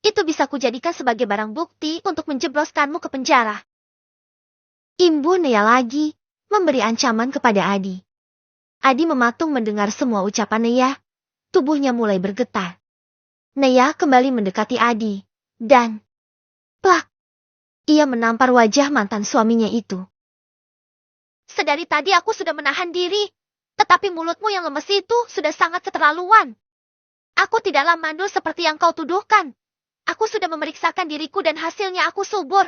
Itu bisa kujadikan sebagai barang bukti untuk menjebloskanmu ke penjara. Imbu Naya lagi, memberi ancaman kepada Adi. Adi mematung mendengar semua ucapan Naya. Tubuhnya mulai bergetar. Naya kembali mendekati Adi, dan plak! Ia menampar wajah mantan suaminya itu. Sedari tadi aku sudah menahan diri, tetapi mulutmu yang lemes itu sudah sangat keterlaluan. Aku tidaklah mandul seperti yang kau tuduhkan. Aku sudah memeriksakan diriku dan hasilnya aku subur.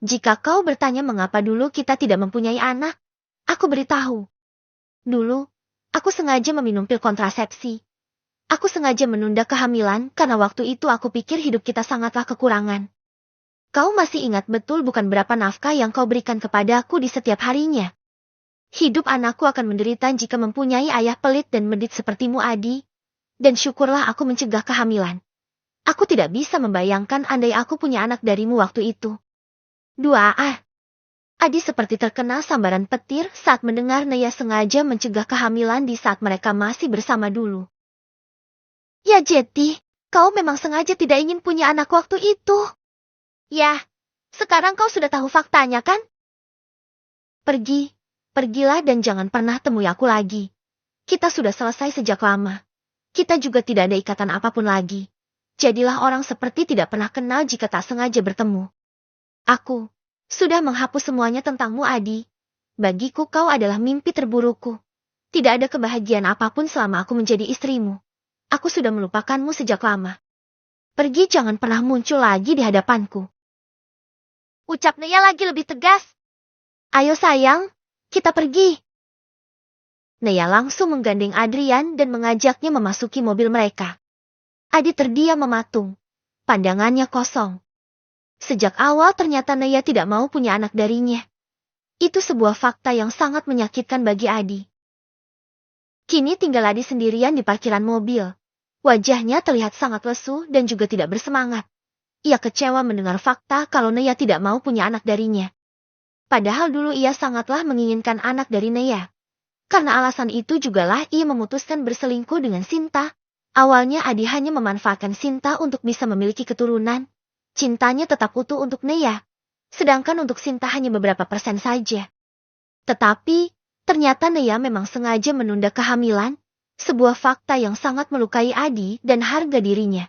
Jika kau bertanya mengapa dulu kita tidak mempunyai anak, aku beritahu. Dulu, aku sengaja meminum pil kontrasepsi. Aku sengaja menunda kehamilan karena waktu itu aku pikir hidup kita sangatlah kekurangan. Kau masih ingat betul bukan berapa nafkah yang kau berikan kepadaku di setiap harinya. Hidup anakku akan menderita jika mempunyai ayah pelit dan medit sepertimu Adi. Dan syukurlah aku mencegah kehamilan. Aku tidak bisa membayangkan andai aku punya anak darimu waktu itu. Adi seperti terkena sambaran petir saat mendengar Naya sengaja mencegah kehamilan di saat mereka masih bersama dulu. Ya Jetty, kau memang sengaja tidak ingin punya anak waktu itu. Ya, sekarang kau sudah tahu faktanya kan? Pergilah dan jangan pernah temui aku lagi. Kita sudah selesai sejak lama. Kita juga tidak ada ikatan apapun lagi. Jadilah orang seperti tidak pernah kenal jika tak sengaja bertemu. Aku sudah menghapus semuanya tentangmu Adi. Bagiku kau adalah mimpi terburukku. Tidak ada kebahagiaan apapun selama aku menjadi istrimu. Aku sudah melupakanmu sejak lama. Pergi jangan pernah muncul lagi di hadapanku. Ucap Naya lagi lebih tegas. Ayo sayang, kita pergi. Naya langsung menggandeng Adrian dan mengajaknya memasuki mobil mereka. Adi terdiam mematung. Pandangannya kosong. Sejak awal ternyata Naya tidak mau punya anak darinya. Itu sebuah fakta yang sangat menyakitkan bagi Adi. Kini tinggal Adi sendirian di parkiran mobil. Wajahnya terlihat sangat lesu dan juga tidak bersemangat. Ia kecewa mendengar fakta kalau Naya tidak mau punya anak darinya. Padahal dulu ia sangatlah menginginkan anak dari Naya. Karena alasan itu jugalah ia memutuskan berselingkuh dengan Sinta. Awalnya Adi hanya memanfaatkan Sinta untuk bisa memiliki keturunan. Cintanya tetap utuh untuk Nea. Sedangkan untuk Sinta hanya beberapa persen saja. Tetapi, ternyata Nea memang sengaja menunda kehamilan. Sebuah fakta yang sangat melukai Adi dan harga dirinya.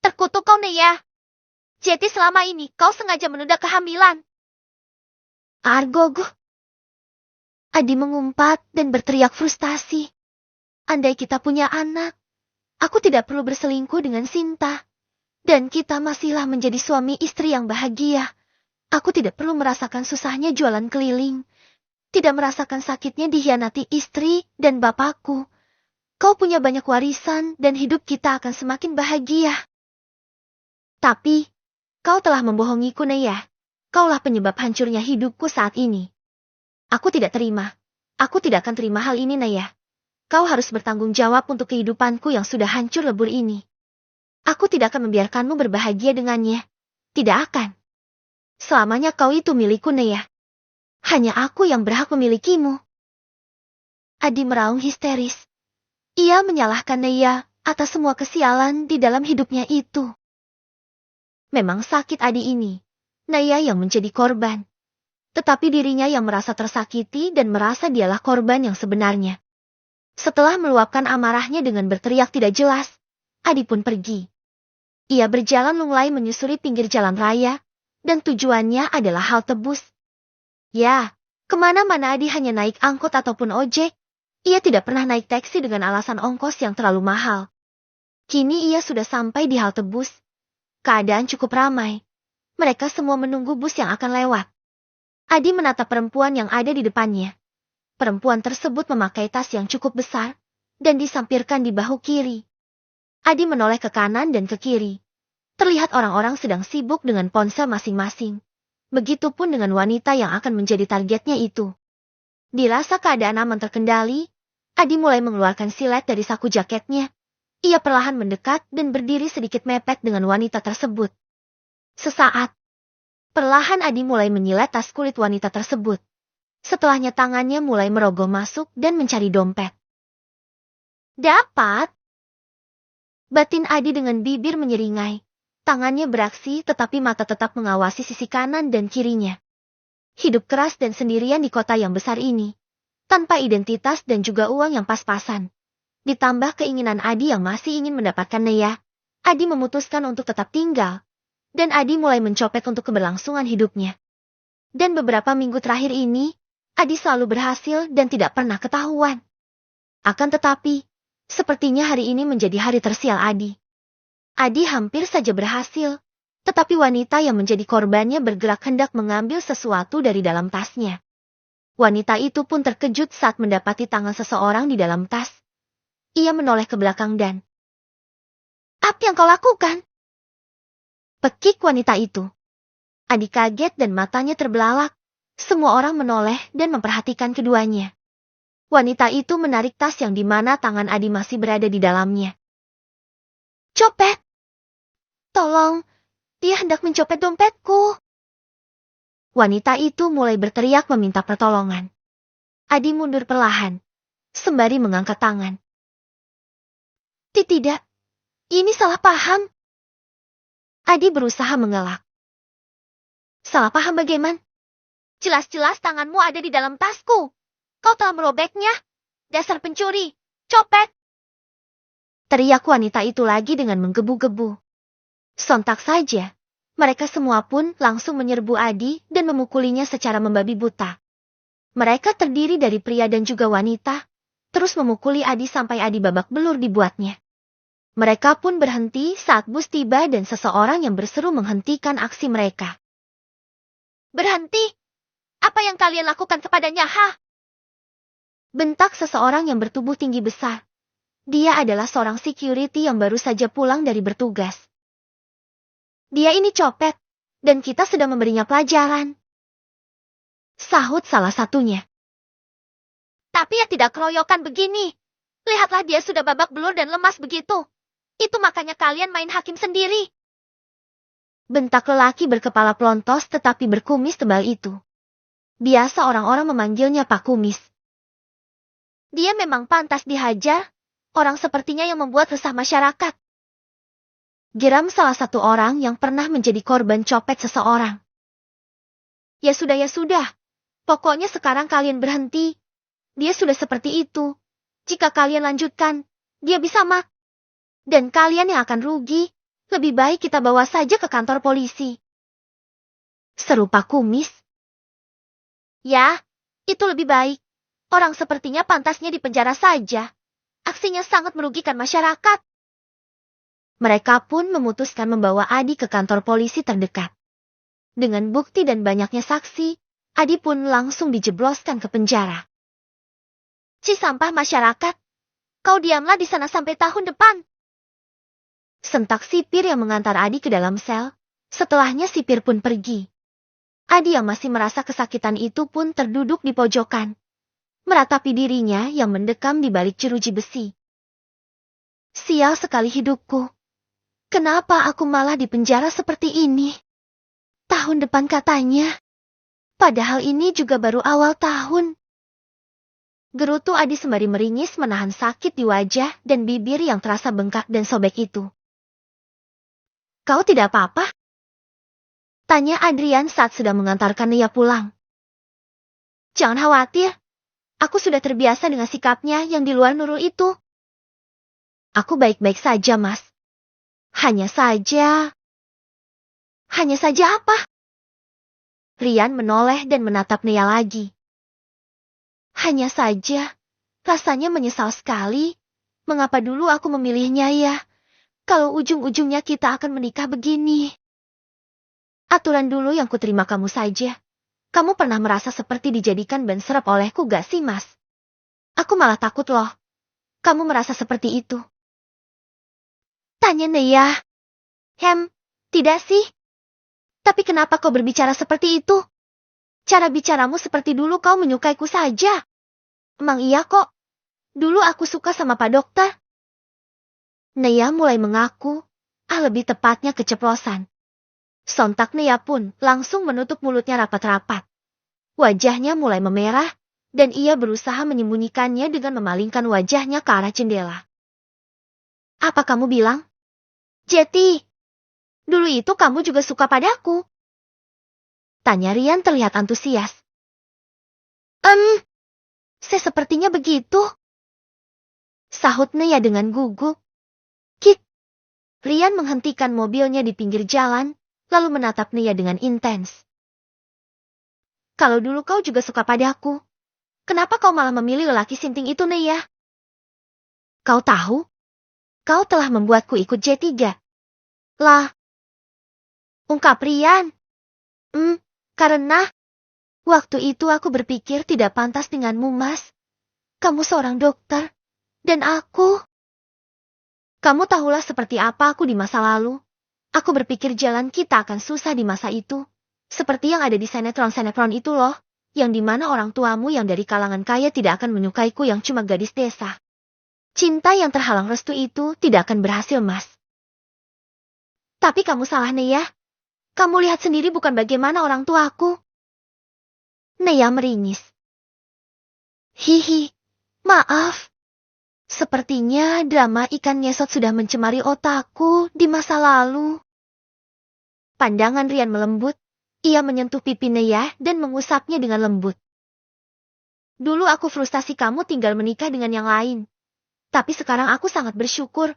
Terkutuk kau Nea. Jadi selama ini kau sengaja menunda kehamilan. Argogo. Adi mengumpat dan berteriak frustasi. Andai kita punya anak, aku tidak perlu berselingkuh dengan Sinta. Dan kita masihlah menjadi suami istri yang bahagia. Aku tidak perlu merasakan susahnya jualan keliling. Tidak merasakan sakitnya dikhianati istri dan bapakku. Kau punya banyak warisan dan hidup kita akan semakin bahagia. Tapi, kau telah membohongiku Nea. Kaulah penyebab hancurnya hidupku saat ini. Aku tidak terima. Aku tidak akan terima hal ini Nea. Kau harus bertanggung jawab untuk kehidupanku yang sudah hancur lebur ini. Aku tidak akan membiarkanmu berbahagia dengannya. Tidak akan. Selamanya kau itu milikku Nea. Hanya aku yang berhak memilikimu. Adi meraung histeris. Ia menyalahkan Nea atas semua kesialan di dalam hidupnya itu. Memang sakit Adi ini. Nea yang menjadi korban. Tetapi dirinya yang merasa tersakiti dan merasa dialah korban yang sebenarnya. Setelah meluapkan amarahnya dengan berteriak tidak jelas, Adi pun pergi. Ia berjalan lunglai menyusuri pinggir jalan raya, dan tujuannya adalah halte bus. Ya, kemana-mana Adi hanya naik angkot ataupun ojek. Ia tidak pernah naik taksi dengan alasan ongkos yang terlalu mahal. Kini ia sudah sampai di halte bus. Keadaan cukup ramai. Mereka semua menunggu bus yang akan lewat. Adi menatap perempuan yang ada di depannya. Perempuan tersebut memakai tas yang cukup besar, dan disampirkan di bahu kiri. Adi menoleh ke kanan dan ke kiri. Terlihat orang-orang sedang sibuk dengan ponsel masing-masing. Begitupun dengan wanita yang akan menjadi targetnya itu. Dirasa keadaan aman terkendali, Adi mulai mengeluarkan silet dari saku jaketnya. Ia perlahan mendekat dan berdiri sedikit mepet dengan wanita tersebut. Sesaat, perlahan Adi mulai menyilet tas kulit wanita tersebut. Setelahnya tangannya mulai merogoh masuk dan mencari dompet. Dapat! Batin Adi dengan bibir menyeringai. Tangannya beraksi tetapi mata tetap mengawasi sisi kanan dan kirinya. Hidup keras dan sendirian di kota yang besar ini. Tanpa identitas dan juga uang yang pas-pasan. Ditambah keinginan Adi yang masih ingin mendapatkan Nea, Adi memutuskan untuk tetap tinggal. Dan Adi mulai mencopet untuk keberlangsungan hidupnya. Dan beberapa minggu terakhir ini, Adi selalu berhasil dan tidak pernah ketahuan. Akan tetapi, sepertinya hari ini menjadi hari tersial Adi. Adi hampir saja berhasil, tetapi wanita yang menjadi korbannya bergerak hendak mengambil sesuatu dari dalam tasnya. Wanita itu pun terkejut saat mendapati tangan seseorang di dalam tas. Ia menoleh ke belakang dan, "Apa yang kau lakukan?" Pekik wanita itu. Adi kaget dan matanya terbelalak. Semua orang menoleh dan memperhatikan keduanya. Wanita itu menarik tas yang di mana tangan Adi masih berada di dalamnya. "Copet! Tolong, dia hendak mencopet dompetku." Wanita itu mulai berteriak meminta pertolongan. Adi mundur perlahan, sembari mengangkat tangan. Tidak, ini salah paham." Adi berusaha mengelak. "Salah paham bagaimana? Jelas-jelas tanganmu ada di dalam tasku. Kau telah merobeknya. Dasar pencuri, copet!" Teriak wanita itu lagi dengan menggebu-gebu. Sontak saja, mereka semua pun langsung menyerbu Adi dan memukulinya secara membabi buta. Mereka terdiri dari pria dan juga wanita, terus memukuli Adi sampai Adi babak belur dibuatnya. Mereka pun berhenti saat bus tiba dan seseorang yang berseru menghentikan aksi mereka. "Berhenti! Apa yang kalian lakukan kepadanya, ha?" Bentak seseorang yang bertubuh tinggi besar. Dia adalah seorang security yang baru saja pulang dari bertugas. "Dia ini copet, dan kita sedang memberinya pelajaran," sahut salah satunya. "Tapi ya tidak keroyokan begini. Lihatlah dia sudah babak belur dan lemas begitu. Itu makanya kalian main hakim sendiri." Bentak lelaki berkepala pelontos tetapi berkumis tebal itu. Biasa orang-orang memanggilnya Pak Kumis. Dia memang pantas dihajar. Orang sepertinya yang membuat resah masyarakat. Geram salah satu orang yang pernah menjadi korban copet seseorang. Ya sudah, ya sudah. Pokoknya sekarang kalian berhenti. Dia sudah seperti itu. Jika kalian lanjutkan, dia bisa mak. Dan kalian yang akan rugi. Lebih baik kita bawa saja ke kantor polisi. Seru Pak Kumis. Ya, itu lebih baik. Orang sepertinya pantasnya dipenjara saja. Aksinya sangat merugikan masyarakat. Mereka pun memutuskan membawa Adi ke kantor polisi terdekat. Dengan bukti dan banyaknya saksi, Adi pun langsung dijebloskan ke penjara. Si sampah masyarakat, kau diamlah di sana sampai tahun depan. Sentak sipir yang mengantar Adi ke dalam sel, setelahnya sipir pun pergi. Adi yang masih merasa kesakitan itu pun terduduk di pojokan, meratapi dirinya yang mendekam di balik jeruji besi. Sial sekali hidupku. Kenapa aku malah dipenjara seperti ini? Tahun depan katanya. Padahal ini juga baru awal tahun. Gerutu Adi sembari meringis menahan sakit di wajah dan bibir yang terasa bengkak dan sobek itu. Kau tidak apa-apa? Tanya Adrian saat sedang mengantarkan Nia pulang. Jangan khawatir. Aku sudah terbiasa dengan sikapnya yang di luar nurul itu. Aku baik-baik saja, Mas. Hanya saja apa? Rian menoleh dan menatap Nia lagi. Hanya saja, rasanya menyesal sekali. Mengapa dulu aku memilihnya ya? Kalau ujung-ujungnya kita akan menikah begini. Aturan dulu yang kuterima kamu saja. Kamu pernah merasa seperti dijadikan ban serep olehku gak sih, Mas? Aku malah takut loh. Kamu merasa seperti itu. Tanya Nia. Tidak sih. Tapi kenapa kau berbicara seperti itu? Cara bicaramu seperti dulu kau menyukaiku saja. Emang iya kok. Dulu aku suka sama Pak Dokter. Nia mulai mengaku, lebih tepatnya keceplosan. Sontak Nia pun langsung menutup mulutnya rapat-rapat. Wajahnya mulai memerah, dan ia berusaha menyembunyikannya dengan memalingkan wajahnya ke arah jendela. Apa kamu bilang? Jetty, dulu itu kamu juga suka padaku? Tanya Rian terlihat antusias. Sepertinya begitu. Sahut Nia dengan gugup. Kik. Rian menghentikan mobilnya di pinggir jalan, lalu menatap Nia dengan intens. Kalau dulu kau juga suka padaku, kenapa kau malah memilih lelaki sinting itu, Nia? Kau tahu? Kau telah membuatku ikut J3. Lah. Ungkap Rian. Karena waktu itu aku berpikir tidak pantas denganmu, Mas. Kamu seorang dokter. Dan aku. Kamu tahulah seperti apa aku di masa lalu. Aku berpikir jalan kita akan susah di masa itu. Seperti yang ada di sinetron-sinetron itu loh. Yang dimana orang tuamu yang dari kalangan kaya tidak akan menyukaiku yang cuma gadis desa. Cinta yang terhalang restu itu tidak akan berhasil, Mas. Tapi kamu salah, Nia. Kamu lihat sendiri bukan bagaimana orang tuaku. Nia meringis. Hihi, maaf. Sepertinya drama ikan ngesot sudah mencemari otakku di masa lalu. Pandangan Rian melembut. Ia menyentuh pipi Nia dan mengusapnya dengan lembut. Dulu aku frustasi kamu tinggal menikah dengan yang lain. Tapi sekarang aku sangat bersyukur.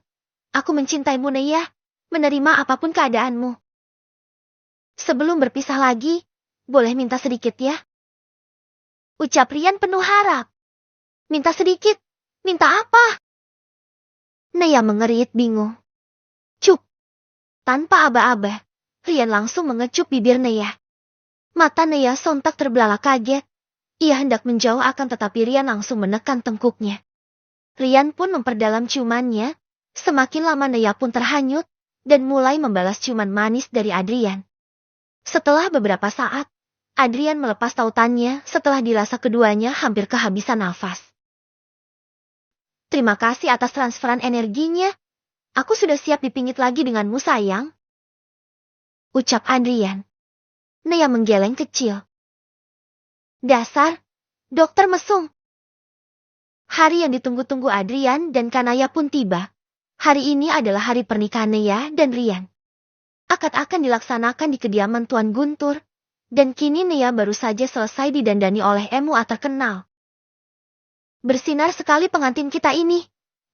Aku mencintaimu, Nia. Menerima apapun keadaanmu. Sebelum berpisah lagi, boleh minta sedikit ya? Ucap Rian penuh harap. Minta sedikit? Minta apa? Nia mengerit bingung. Cup. Tanpa aba-aba, Rian langsung mengecup bibir Nia. Mata Nia sontak terbelalak kaget. Ia hendak menjauh akan tetapi Rian langsung menekan tengkuknya. Rian pun memperdalam ciumannya. Semakin lama Nia pun terhanyut dan mulai membalas ciuman manis dari Adrian. Setelah beberapa saat, Adrian melepas tautannya setelah dirasa keduanya hampir kehabisan nafas. Terima kasih atas transferan energinya. Aku sudah siap dipingit lagi denganmu, sayang. Ucap Adrian. Nia menggeleng kecil. Dasar, dokter mesum. Hari yang ditunggu-tunggu Adrian dan Kanaya pun tiba. Hari ini adalah hari pernikahan Nea dan Rian. Akad akan dilaksanakan di kediaman Tuan Guntur. Dan kini Nea baru saja selesai didandani oleh MUA terkenal. Bersinar sekali pengantin kita ini.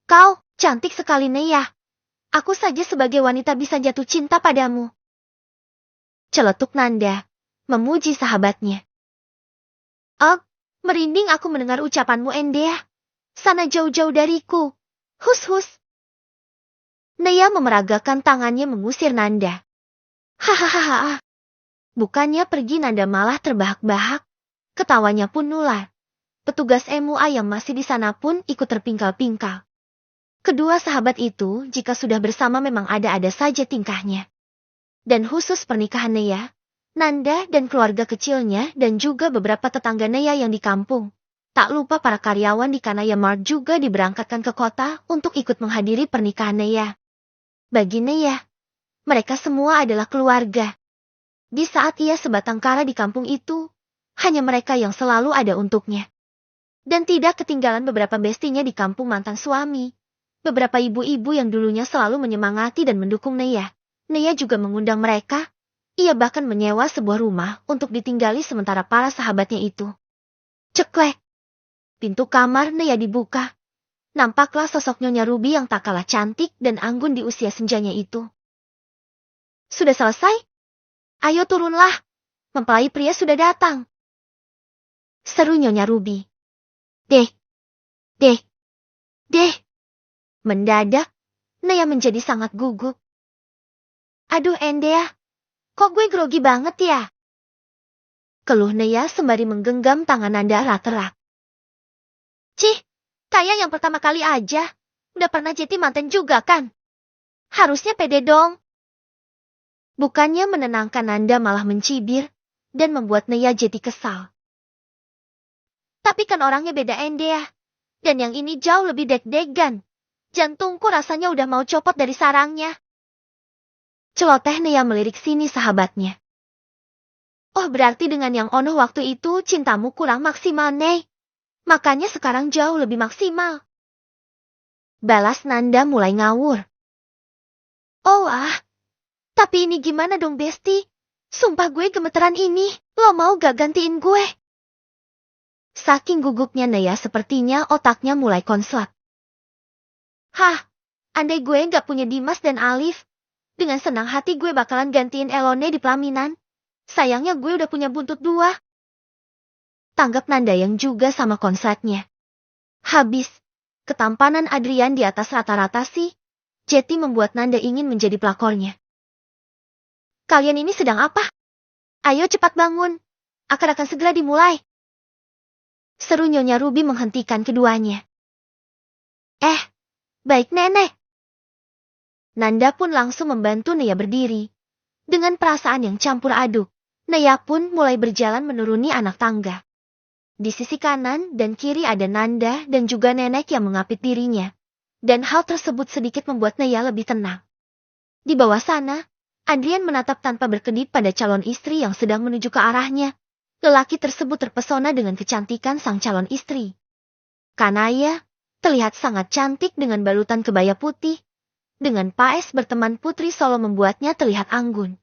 Kau, cantik sekali Nea. Aku saja sebagai wanita bisa jatuh cinta padamu. Celetuk Nanda, memuji sahabatnya. Oh, merinding aku mendengar ucapanmu Endea. Sana jauh-jauh dariku. Hus-hus. Nea memeragakan tangannya mengusir Nanda. Hahaha. Bukannya pergi Nanda malah terbahak-bahak. Ketawanya pun nular. Petugas MUA yang masih di sana pun ikut terpingkal-pingkal. Kedua sahabat itu jika sudah bersama memang ada-ada saja tingkahnya. Dan khusus pernikahan Nea, Nanda dan keluarga kecilnya dan juga beberapa tetangga Nea yang di kampung. Tak lupa para karyawan di Kanaya Mart juga diberangkatkan ke kota untuk ikut menghadiri pernikahan Nea. Bagi Nea, mereka semua adalah keluarga. Di saat ia sebatang kara di kampung itu, hanya mereka yang selalu ada untuknya. Dan tidak ketinggalan beberapa bestinya di kampung mantan suami. Beberapa ibu-ibu yang dulunya selalu menyemangati dan mendukung Nea. Nea juga mengundang mereka. Ia bahkan menyewa sebuah rumah untuk ditinggali sementara para sahabatnya itu. Ceklek. Pintu kamar Nea dibuka. Nampaklah sosok Nyonya Ruby yang tak kalah cantik dan anggun di usia senjanya itu. Sudah selesai? Ayo turunlah. Mempelai pria sudah datang. Seru Nyonya Ruby. Deh. Mendadak, Nea menjadi sangat gugup. Aduh Endea, kok gue grogi banget ya? Keluh Nea sembari menggenggam tangan Nanda erat-erat. Cih, kayak yang pertama kali aja. Udah pernah jadi mantan juga kan? Harusnya pede dong. Bukannya menenangkan Nanda malah mencibir dan membuat Nea jadi kesal. Tapi kan orangnya beda Endea. Dan yang ini jauh lebih deg-degan. Jantungku rasanya udah mau copot dari sarangnya. Celoteh Nea melirik sini sahabatnya. Oh berarti dengan yang Ono waktu itu cintamu kurang maksimal Nei. Makanya sekarang jauh lebih maksimal. Balas Nanda mulai ngawur. Oh tapi ini gimana dong Besti? Sumpah gue gemeteran ini. Lo mau gak gantiin gue? Saking gugupnya Nea sepertinya otaknya mulai konslet. Andai gue gak punya Dimas dan Alif, dengan senang hati gue bakalan gantiin Elone di pelaminan. Sayangnya gue udah punya buntut 2. Tanggap Nanda yang juga sama konsletnya. Habis, ketampanan Adrian di atas rata-rata sih. Jetty membuat Nanda ingin menjadi pelakornya. Kalian ini sedang apa? Ayo cepat bangun. Akan segera dimulai. Seru Nyonya Ruby menghentikan keduanya. Baik nenek. Nanda pun langsung membantu Nea berdiri. Dengan perasaan yang campur aduk, Nea pun mulai berjalan menuruni anak tangga. Di sisi kanan dan kiri ada Nanda dan juga nenek yang mengapit dirinya. Dan hal tersebut sedikit membuat Nea lebih tenang. Di bawah sana, Adrian menatap tanpa berkedip pada calon istri yang sedang menuju ke arahnya. Lelaki tersebut terpesona dengan kecantikan sang calon istri. Kanaya terlihat sangat cantik dengan balutan kebaya putih. Dengan paes berteman Putri Solo membuatnya terlihat anggun.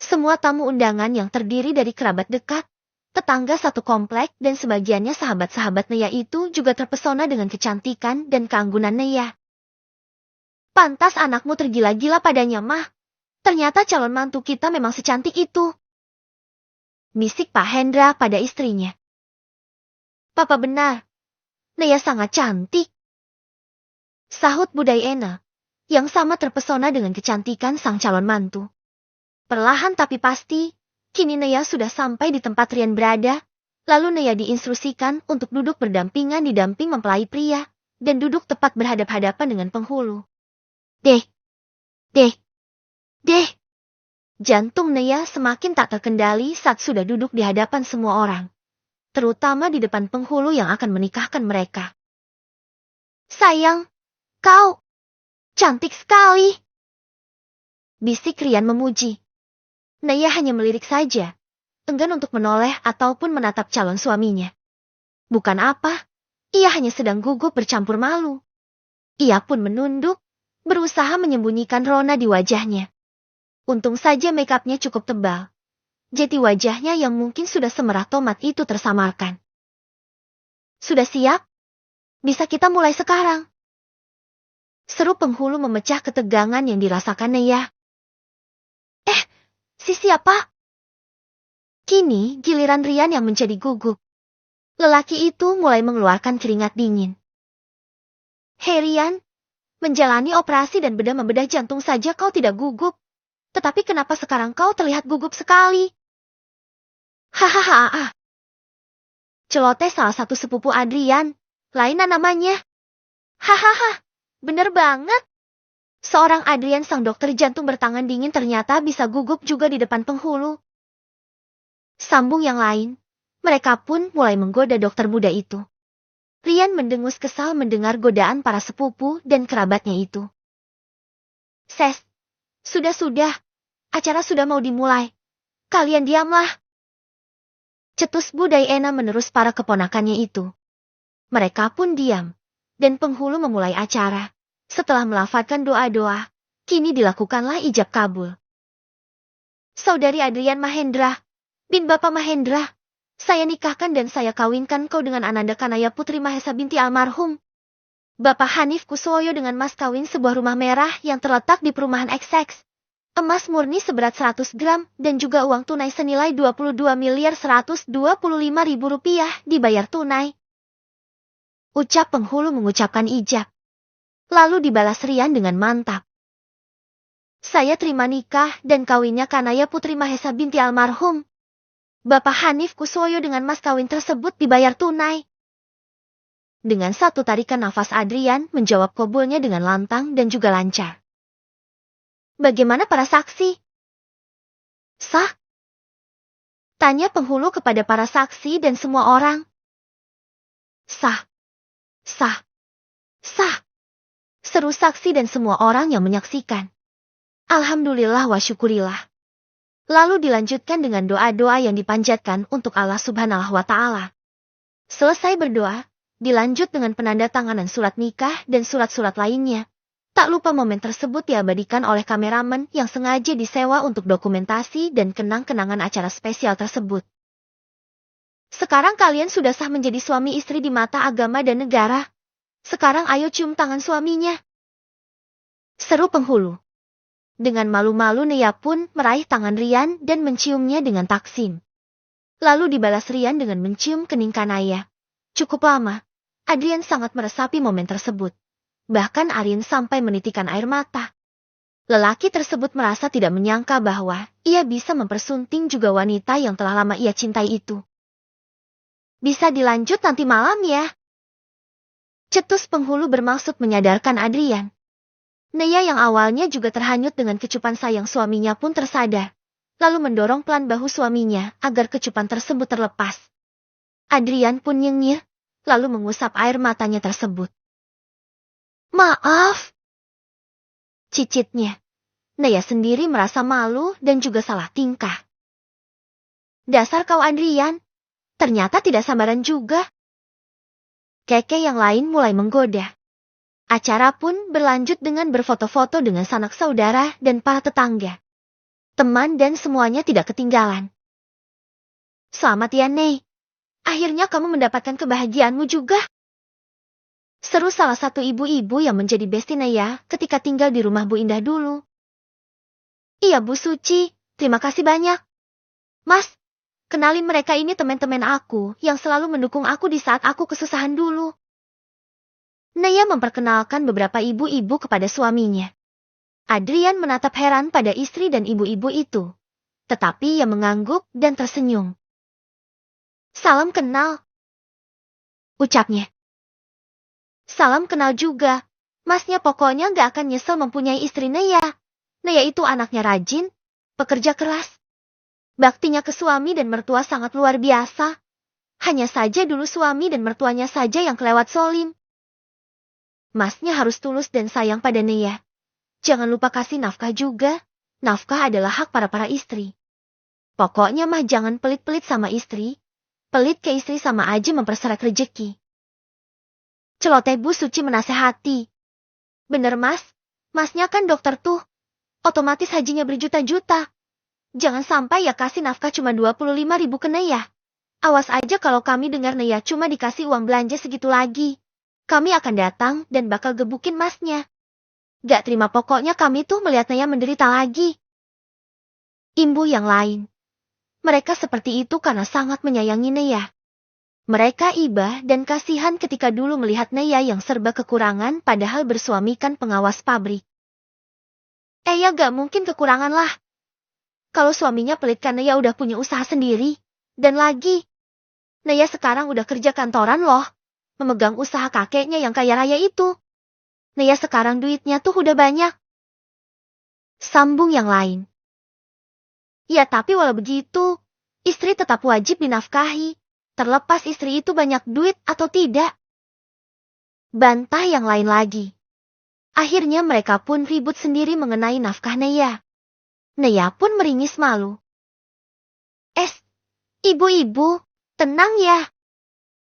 Semua tamu undangan yang terdiri dari kerabat dekat, tetangga satu komplek dan sebagiannya sahabat-sahabat Nea itu juga terpesona dengan kecantikan dan keanggunan Nea. Pantas anakmu tergila-gila padanya mah. Ternyata calon mantu kita memang secantik itu. Bisik Pak Hendra pada istrinya. Papa benar. Nea sangat cantik. Sahut Budayena, yang sama terpesona dengan kecantikan sang calon mantu. Perlahan tapi pasti, kini Nea sudah sampai di tempat Rian berada, lalu Nea diinstruksikan untuk duduk berdampingan didamping mempelai pria, dan duduk tepat berhadap-hadapan dengan penghulu. Deh. Jantung Nea semakin tak terkendali saat sudah duduk di hadapan semua orang. Terutama di depan penghulu yang akan menikahkan mereka. Sayang, kau cantik sekali. Bisik Rian memuji. Nea hanya melirik saja, enggan untuk menoleh ataupun menatap calon suaminya. Bukan apa, Ia hanya sedang gugup bercampur malu. Ia pun menunduk, berusaha menyembunyikan rona di wajahnya. Untung saja make-upnya cukup tebal. Jadi wajahnya yang mungkin sudah semerah tomat itu tersamarkan. Sudah siap? Bisa kita mulai sekarang. Seru penghulu memecah ketegangan yang dirasakan Neya. Si siapa? Kini giliran Rian yang menjadi gugup. Lelaki itu mulai mengeluarkan keringat dingin. Hei Rian, menjalani operasi dan bedah membedah jantung saja kau tidak gugup. Tetapi kenapa sekarang kau terlihat gugup sekali? Hahaha. Celoteh salah satu sepupu Adrian. Lainnya namanya. Hahaha. Bener banget. Seorang Adrian sang dokter jantung bertangan dingin ternyata bisa gugup juga di depan penghulu. Sambung yang lain. Mereka pun mulai menggoda dokter muda itu. Rian mendengus kesal mendengar godaan para sepupu dan kerabatnya itu. Ses, sudah. Acara sudah mau dimulai. Kalian diamlah. Cetus Budai Ena menerus para keponakannya itu. Mereka pun diam. Dan penghulu memulai acara. Setelah melafalkan doa-doa, kini dilakukanlah ijab kabul. Saudari Adrian Mahendra, bin Bapak Mahendra, saya nikahkan dan saya kawinkan kau dengan Ananda Kanaya Putri Mahesa binti almarhum Bapak Hanif Kuswoyo dengan mas kawin sebuah rumah merah yang terletak di perumahan XX. Emas murni seberat 100 gram dan juga uang tunai senilai 22.125.000 rupiah dibayar tunai. Ucap penghulu mengucapkan ijab. Lalu dibalas Rian dengan mantap. Saya terima nikah dan kawinnya Kanaya Putri Mahesa binti almarhum Bapak Hanif Kuswoyo dengan mas kawin tersebut dibayar tunai. Dengan satu tarikan nafas Adrian menjawab kabulnya dengan lantang dan juga lancar. Bagaimana para saksi? Sah? Tanya penghulu kepada para saksi dan semua orang. Sah. Seru saksi dan semua orang yang menyaksikan. Alhamdulillah wa syukurillah. Lalu dilanjutkan dengan doa-doa yang dipanjatkan untuk Allah Subhanahu wa Ta'ala. Selesai berdoa, dilanjut dengan penandatanganan surat nikah dan surat-surat lainnya. Tak lupa momen tersebut diabadikan oleh kameramen yang sengaja disewa untuk dokumentasi dan kenang-kenangan acara spesial tersebut. Sekarang kalian sudah sah menjadi suami istri di mata agama dan negara. Sekarang ayo cium tangan suaminya. Seru penghulu. Dengan malu-malu Neya pun meraih tangan Rian dan menciumnya dengan taksim. Lalu dibalas Rian dengan mencium kening Kanaya. Cukup lama, Adrian sangat meresapi momen tersebut. Bahkan Arin sampai menitikan air mata. Lelaki tersebut merasa tidak menyangka bahwa ia bisa mempersunting juga wanita yang telah lama ia cintai itu. Bisa dilanjut nanti malam ya? Cetus penghulu bermaksud menyadarkan Adrian. Neya yang awalnya juga terhanyut dengan kecupan sayang suaminya pun tersadar, lalu mendorong pelan bahu suaminya agar kecupan tersebut terlepas. Adrian pun nyengir, lalu mengusap air matanya tersebut. Maaf, cicitnya. Neya sendiri merasa malu dan juga salah tingkah. Dasar kau Adrian, ternyata tidak sabaran juga. Keke yang lain mulai menggoda. Acara pun berlanjut dengan berfoto-foto dengan sanak saudara dan para tetangga. Teman dan semuanya tidak ketinggalan. Selamat ya Nei. Akhirnya kamu mendapatkan kebahagiaanmu juga. Seru salah satu ibu-ibu yang menjadi besti Neya ketika tinggal di rumah Bu Indah dulu. Iya Bu Suci, terima kasih banyak. Mas, kenalin mereka ini teman-teman aku yang selalu mendukung aku di saat aku kesusahan dulu. Neya memperkenalkan beberapa ibu-ibu kepada suaminya. Adrian menatap heran pada istri dan ibu-ibu itu. Tetapi ia mengangguk dan tersenyum. Salam kenal. Ucapnya. Salam kenal juga. Masnya pokoknya gak akan nyesel mempunyai istri Neya. Neya itu anaknya rajin, pekerja keras. Baktinya ke suami dan mertua sangat luar biasa. Hanya saja dulu suami dan mertuanya saja yang kelewat solim. Masnya harus tulus dan sayang pada Neya. Jangan lupa kasih nafkah juga. Nafkah adalah hak para istri. Pokoknya mah jangan pelit-pelit sama istri. Pelit ke istri sama aja memperseret rejeki. Celoteh Bu Suci menasehati. Bener Mas, Masnya kan dokter tuh. Otomatis hajinya berjuta-juta. Jangan sampai ya kasih nafkah cuma 25.000 ke Neya. Awas aja kalau kami dengar Neya cuma dikasih uang belanja segitu lagi. Kami akan datang dan bakal gebukin Masnya. Gak terima pokoknya kami tuh melihat Neya menderita lagi. Imbu yang lain. Mereka seperti itu karena sangat menyayangi Neya. Mereka iba dan kasihan ketika dulu melihat Neya yang serba kekurangan padahal bersuamikan pengawas pabrik. Ya gak mungkin kekurangan lah. Kalau suaminya pelit kan Neya udah punya usaha sendiri. Dan lagi, Neya sekarang udah kerja kantoran loh. Memegang usaha kakeknya yang kaya raya itu. Neya sekarang duitnya tuh udah banyak. Sambung yang lain. Ya tapi walau begitu, istri tetap wajib dinafkahi. Terlepas istri itu banyak duit atau tidak. Bantah yang lain lagi. Akhirnya mereka pun ribut sendiri mengenai nafkah Neya. Neya pun meringis malu. Ibu-ibu, tenang ya.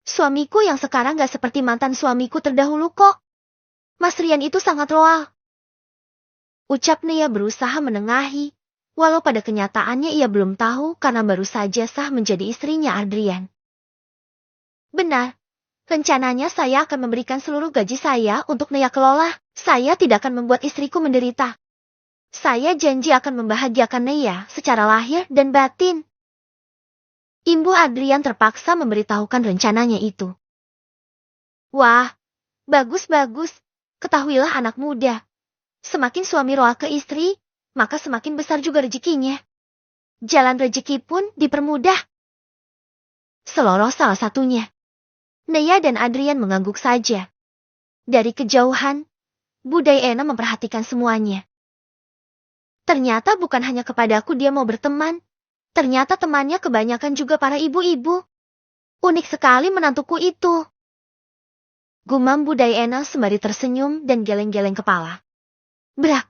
Suamiku yang sekarang gak seperti mantan suamiku terdahulu kok. Mas Rian itu sangat loyal. Ucap Neya berusaha menengahi, walau pada kenyataannya ia belum tahu karena baru saja sah menjadi istrinya Adrian. Benar, rencananya saya akan memberikan seluruh gaji saya untuk Neya kelola. Saya tidak akan membuat istriku menderita. Saya janji akan membahagiakan Neya secara lahir dan batin. Imbu Adrian terpaksa memberitahukan rencananya itu. Wah, bagus-bagus. Ketahuilah anak muda. Semakin suami roa ke istri, maka semakin besar juga rezekinya. Jalan rezeki pun dipermudah. Seloroh salah satunya. Neya dan Adrian mengangguk saja. Dari kejauhan, Bu Diana memperhatikan semuanya. Ternyata bukan hanya kepadaku dia mau berteman. Ternyata temannya kebanyakan juga para ibu-ibu. Unik sekali menantuku itu. Gumam Bu Diana sembari tersenyum dan geleng-geleng kepala. Brak.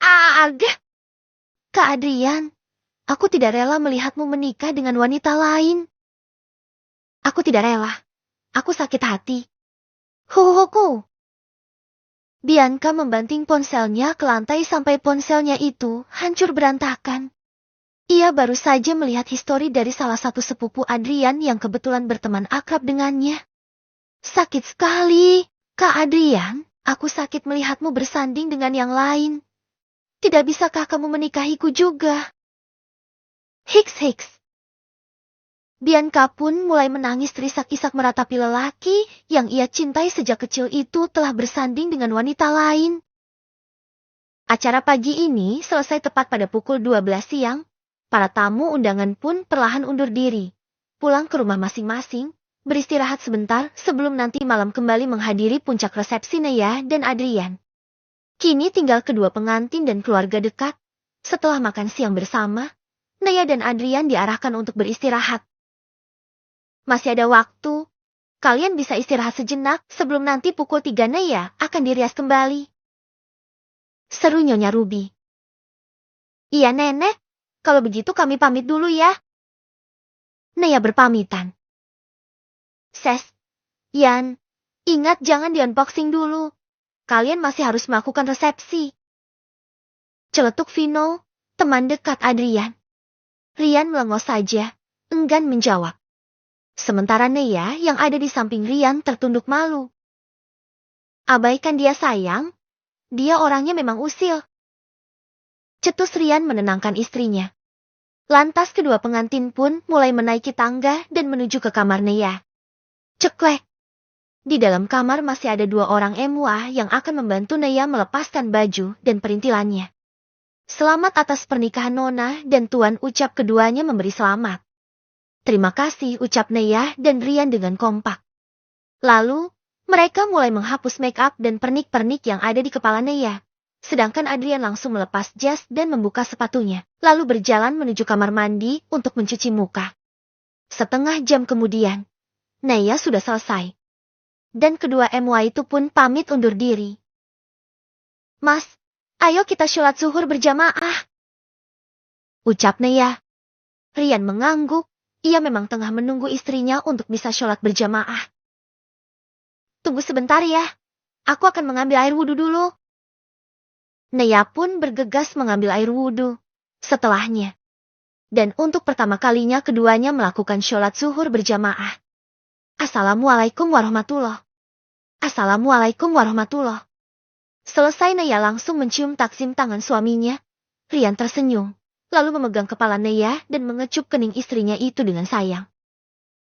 Agah. Kak Adrian, aku tidak rela melihatmu menikah dengan wanita lain. Aku tidak rela. Aku sakit hati. Huhuhu. Bianca membanting ponselnya ke lantai sampai ponselnya itu hancur berantakan. Ia baru saja melihat histori dari salah satu sepupu Adrian yang kebetulan berteman akrab dengannya. Sakit sekali, Kak Adrian. Aku sakit melihatmu bersanding dengan yang lain. Tidak bisakah kamu menikahiku juga? Hiks. Bianca pun mulai menangis terisak-isak meratapi lelaki yang ia cintai sejak kecil itu telah bersanding dengan wanita lain. Acara pagi ini selesai tepat pada pukul 12 siang. Para tamu undangan pun perlahan undur diri. Pulang ke rumah masing-masing, beristirahat sebentar sebelum nanti malam kembali menghadiri puncak resepsi Neya dan Adrian. Kini tinggal kedua pengantin dan keluarga dekat. Setelah makan siang bersama, Neya dan Adrian diarahkan untuk beristirahat. Masih ada waktu. Kalian bisa istirahat sejenak sebelum nanti pukul 3 Neya akan dirias kembali. Seru Nyonya Ruby. Iya nenek, kalau begitu kami pamit dulu ya. Neya berpamitan. Ses, Yan, ingat jangan di-unboxing dulu. Kalian masih harus melakukan resepsi. Celetuk Vino, teman dekat Adrian. Rian melengos saja, enggan menjawab. Sementara Neya yang ada di samping Rian tertunduk malu. Abaikan dia sayang, dia orangnya memang usil. Cetus Rian menenangkan istrinya. Lantas kedua pengantin pun mulai menaiki tangga dan menuju ke kamar Neya. Ceklek. Di dalam kamar masih ada dua orang MWA yang akan membantu Neya melepaskan baju dan perintilannya. Selamat atas pernikahan Nona dan Tuan, ucap keduanya memberi selamat. Terima kasih, ucap Neya dan Rian dengan kompak. Lalu, mereka mulai menghapus make-up dan pernik-pernik yang ada di kepala Neya. Sedangkan Adrian langsung melepas jas dan membuka sepatunya, lalu berjalan menuju kamar mandi untuk mencuci muka. Setengah jam kemudian, Neya sudah selesai. Dan kedua MWA itu pun pamit undur diri. Mas, ayo kita sholat zuhur berjamaah, ucap Neya. Rian mengangguk. Ia memang tengah menunggu istrinya untuk bisa sholat berjamaah. Tunggu sebentar ya. Aku akan mengambil air wudhu dulu. Neya pun bergegas mengambil air wudhu. Setelahnya. Dan untuk pertama kalinya keduanya melakukan sholat zuhur berjamaah. Assalamualaikum warahmatullah. Assalamualaikum warahmatullah. Selesai Neya langsung mencium taksim tangan suaminya. Rian tersenyum, lalu memegang kepala Neya dan mengecup kening istrinya itu dengan sayang.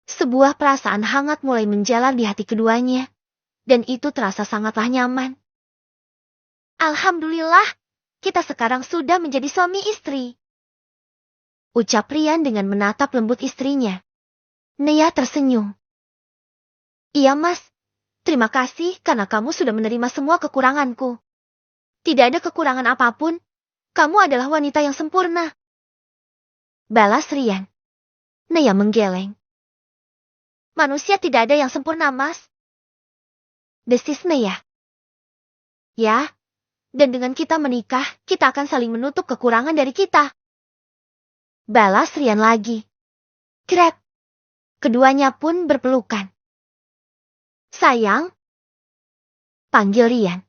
Sebuah perasaan hangat mulai menjalar di hati keduanya, dan itu terasa sangatlah nyaman. Alhamdulillah, kita sekarang sudah menjadi suami istri. Ucap Rian dengan menatap lembut istrinya. Neya tersenyum. Iya mas, terima kasih karena kamu sudah menerima semua kekuranganku. Tidak ada kekurangan apapun, kamu adalah wanita yang sempurna. Balas Rian. Neya menggeleng. Manusia tidak ada yang sempurna mas. Desis Neya. Ya, dan dengan kita menikah, kita akan saling menutup kekurangan dari kita. Balas Rian lagi. Krep. Keduanya pun berpelukan. Sayang. Panggil Rian.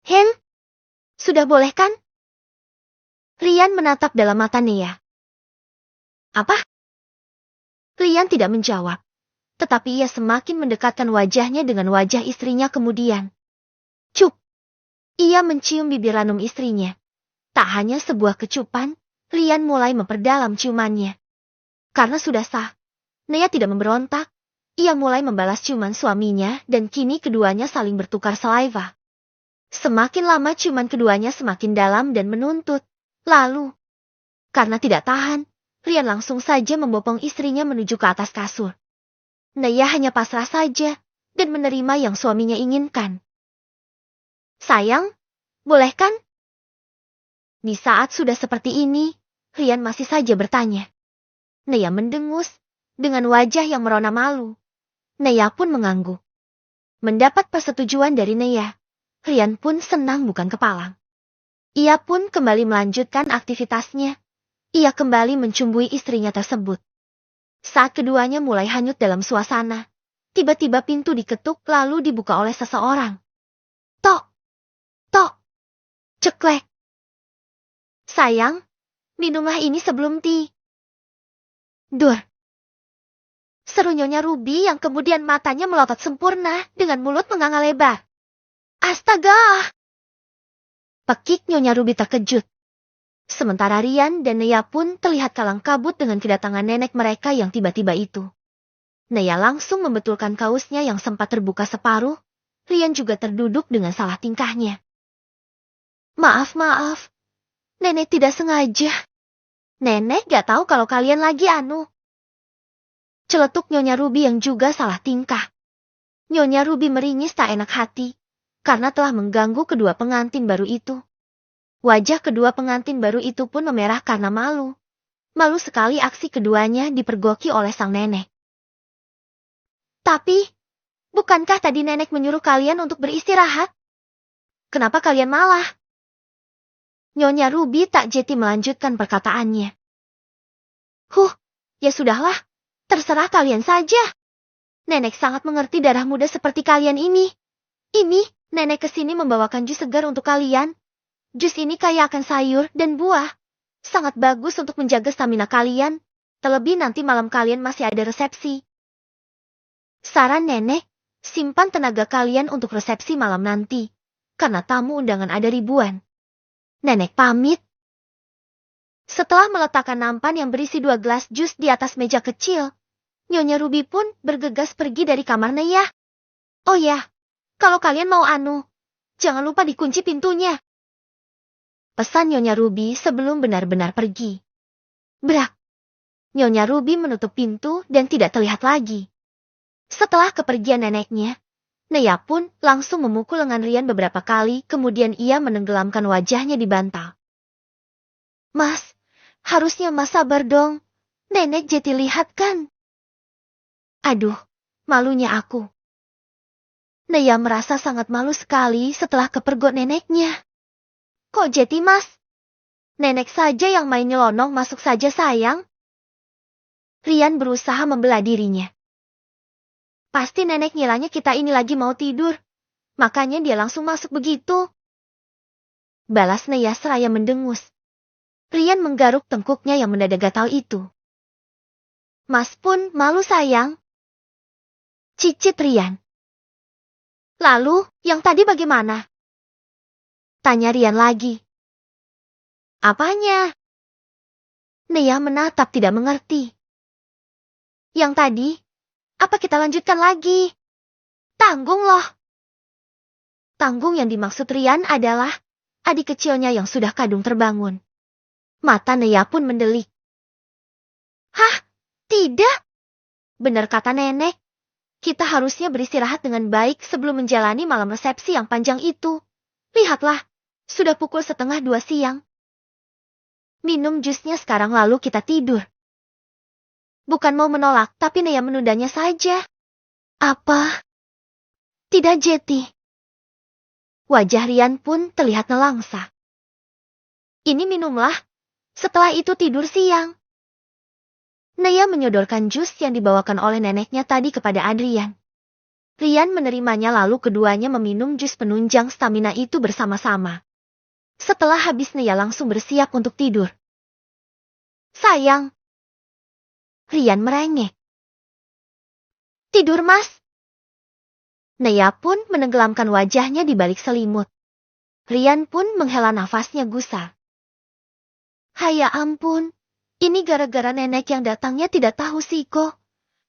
Hen. Sudah boleh kan? Rian menatap dalam mata Neya. Apa? Rian tidak menjawab. Tetapi ia semakin mendekatkan wajahnya dengan wajah istrinya kemudian. Cup. Ia mencium bibir ranum istrinya. Tak hanya sebuah kecupan, Rian mulai memperdalam ciumannya. Karena sudah sah, Neya tidak memberontak. Ia mulai membalas ciuman suaminya dan kini keduanya saling bertukar saliva. Semakin lama ciuman keduanya semakin dalam dan menuntut. Lalu, karena tidak tahan, Rian langsung saja membopong istrinya menuju ke atas kasur. Neya hanya pasrah saja dan menerima yang suaminya inginkan. Sayang, boleh kan? Di saat sudah seperti ini, Rian masih saja bertanya. Neya mendengus dengan wajah yang merona malu. Neya pun mengangguk. Mendapat persetujuan dari Neya, Rian pun senang bukan kepalang. Ia pun kembali melanjutkan aktivitasnya. Ia kembali mencumbui istrinya tersebut. Saat keduanya mulai hanyut dalam suasana, tiba-tiba pintu diketuk lalu dibuka oleh seseorang. Tok! Tok! Ceklek! Sayang, minumlah ini sebelum tidur. Seru Nyonya Ruby yang kemudian matanya melotot sempurna dengan mulut menganga lebar. Astaga! Pekik Nyonya Ruby terkejut. Sementara Rian dan Neya pun terlihat kalang kabut dengan kedatangan nenek mereka yang tiba-tiba itu. Neya langsung membetulkan kaosnya yang sempat terbuka separuh. Rian juga terduduk dengan salah tingkahnya. Maaf. Nenek tidak sengaja. Nenek gak tahu kalau kalian lagi Celetuk Nyonya Ruby yang juga salah tingkah. Nyonya Ruby meringis tak enak hati, karena telah mengganggu kedua pengantin baru itu. Wajah kedua pengantin baru itu pun memerah karena malu. Malu sekali aksi keduanya dipergoki oleh sang nenek. Tapi, bukankah tadi nenek menyuruh kalian untuk beristirahat? Kenapa kalian malah? Nyonya Ruby tak jeti melanjutkan perkataannya. Ya sudahlah, terserah kalian saja. Nenek sangat mengerti darah muda seperti kalian ini. Ini, nenek kesini membawakan jus segar untuk kalian. Jus ini kaya akan sayur dan buah. Sangat bagus untuk menjaga stamina kalian. Terlebih nanti malam kalian masih ada resepsi. Saran nenek, simpan tenaga kalian untuk resepsi malam nanti. Karena tamu undangan ada ribuan. Nenek pamit. Setelah meletakkan nampan yang berisi 2 gelas jus di atas meja kecil, Nyonya Ruby pun bergegas pergi dari kamar Neya. Oh ya, kalau kalian mau jangan lupa dikunci pintunya. Pesan Nyonya Ruby sebelum benar-benar pergi. Brak. Nyonya Ruby menutup pintu dan tidak terlihat lagi. Setelah kepergian neneknya, Neya pun langsung memukul lengan Rian beberapa kali, kemudian ia menenggelamkan wajahnya di bantal. Mas, harusnya Mas sabar dong. Nenek jadi lihat kan? Aduh, malunya aku. Neya merasa sangat malu sekali setelah kepergok neneknya. Kok jadi mas? Nenek saja yang main nyelonong masuk saja sayang. Rian berusaha membela dirinya. Pasti nenek ngiranya kita ini lagi mau tidur. Makanya dia langsung masuk begitu. Balas Neya seraya mendengus. Rian menggaruk tengkuknya yang mendadak gatal itu. Mas pun malu sayang. Cicit Rian. Lalu, yang tadi bagaimana? Tanya Rian lagi. Apanya? Neya menatap tidak mengerti. Yang tadi, apa kita lanjutkan lagi? Tanggung loh. Tanggung yang dimaksud Rian adalah adik kecilnya yang sudah kadung terbangun. Mata Neya pun mendelik. Hah? Tidak? Benar kata nenek. Kita harusnya beristirahat dengan baik sebelum menjalani malam resepsi yang panjang itu. Lihatlah, sudah pukul 1:30 siang. Minum jusnya sekarang lalu kita tidur. Bukan mau menolak, tapi Neya menundanya saja. Apa? Tidak Jeti. Wajah Rian pun terlihat nelangsa. Ini minumlah. Setelah itu tidur siang. Neya menyodorkan jus yang dibawakan oleh neneknya tadi kepada Adrian. Rian menerimanya lalu keduanya meminum jus penunjang stamina itu bersama-sama. Setelah habis Neya langsung bersiap untuk tidur. Sayang. Rian merengek. Tidur mas. Neya pun menenggelamkan wajahnya di balik selimut. Rian pun menghela nafasnya gusar. Haya ampun. Ini gara-gara nenek yang datangnya tidak tahu Siko.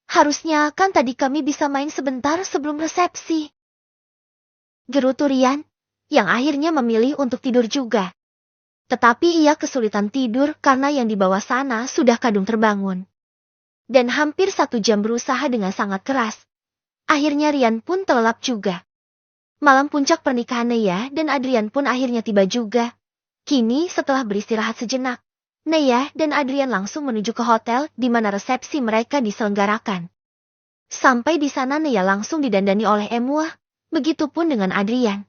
Harusnya kan tadi kami bisa main sebentar sebelum resepsi. Gerutu Rian, yang akhirnya memilih untuk tidur juga. Tetapi ia kesulitan tidur karena yang di bawah sana sudah kadung terbangun. Dan hampir 1 jam berusaha dengan sangat keras. Akhirnya Rian pun terlelap juga. Malam puncak pernikahan Neya dan Adrian pun akhirnya tiba juga. Kini setelah beristirahat sejenak, Neya dan Adrian langsung menuju ke hotel di mana resepsi mereka diselenggarakan. Sampai di sana Neya langsung didandani oleh Emwa, begitupun dengan Adrian.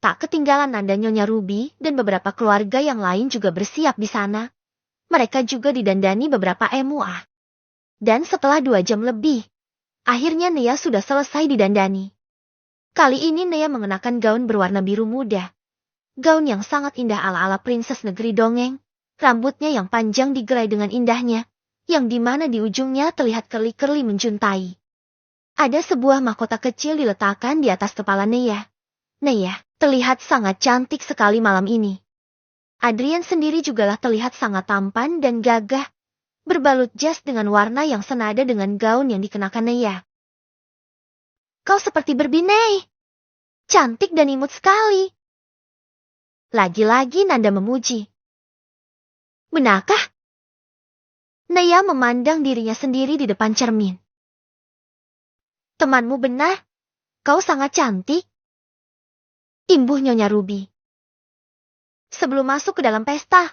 Tak ketinggalan Nanda Nyonya Ruby dan beberapa keluarga yang lain juga bersiap di sana. Mereka juga didandani beberapa Emwa. Dan setelah 2 jam lebih, akhirnya Neya sudah selesai didandani. Kali ini Neya mengenakan gaun berwarna biru muda. Gaun yang sangat indah ala-ala princess negeri dongeng. Rambutnya yang panjang digerai dengan indahnya, yang dimana di ujungnya terlihat kerli-kerli menjuntai. Ada sebuah mahkota kecil diletakkan di atas kepala Neya. Neya terlihat sangat cantik sekali malam ini. Adrian sendiri jugalah terlihat sangat tampan dan gagah, berbalut jas dengan warna yang senada dengan gaun yang dikenakan Neya. Kau seperti berbinai. Cantik dan imut sekali. Lagi-lagi Nanda memuji. Benarkah? Neya memandang dirinya sendiri di depan cermin. Temanmu benar, kau sangat cantik. Imbuh Nyonya Ruby. Sebelum masuk ke dalam pesta,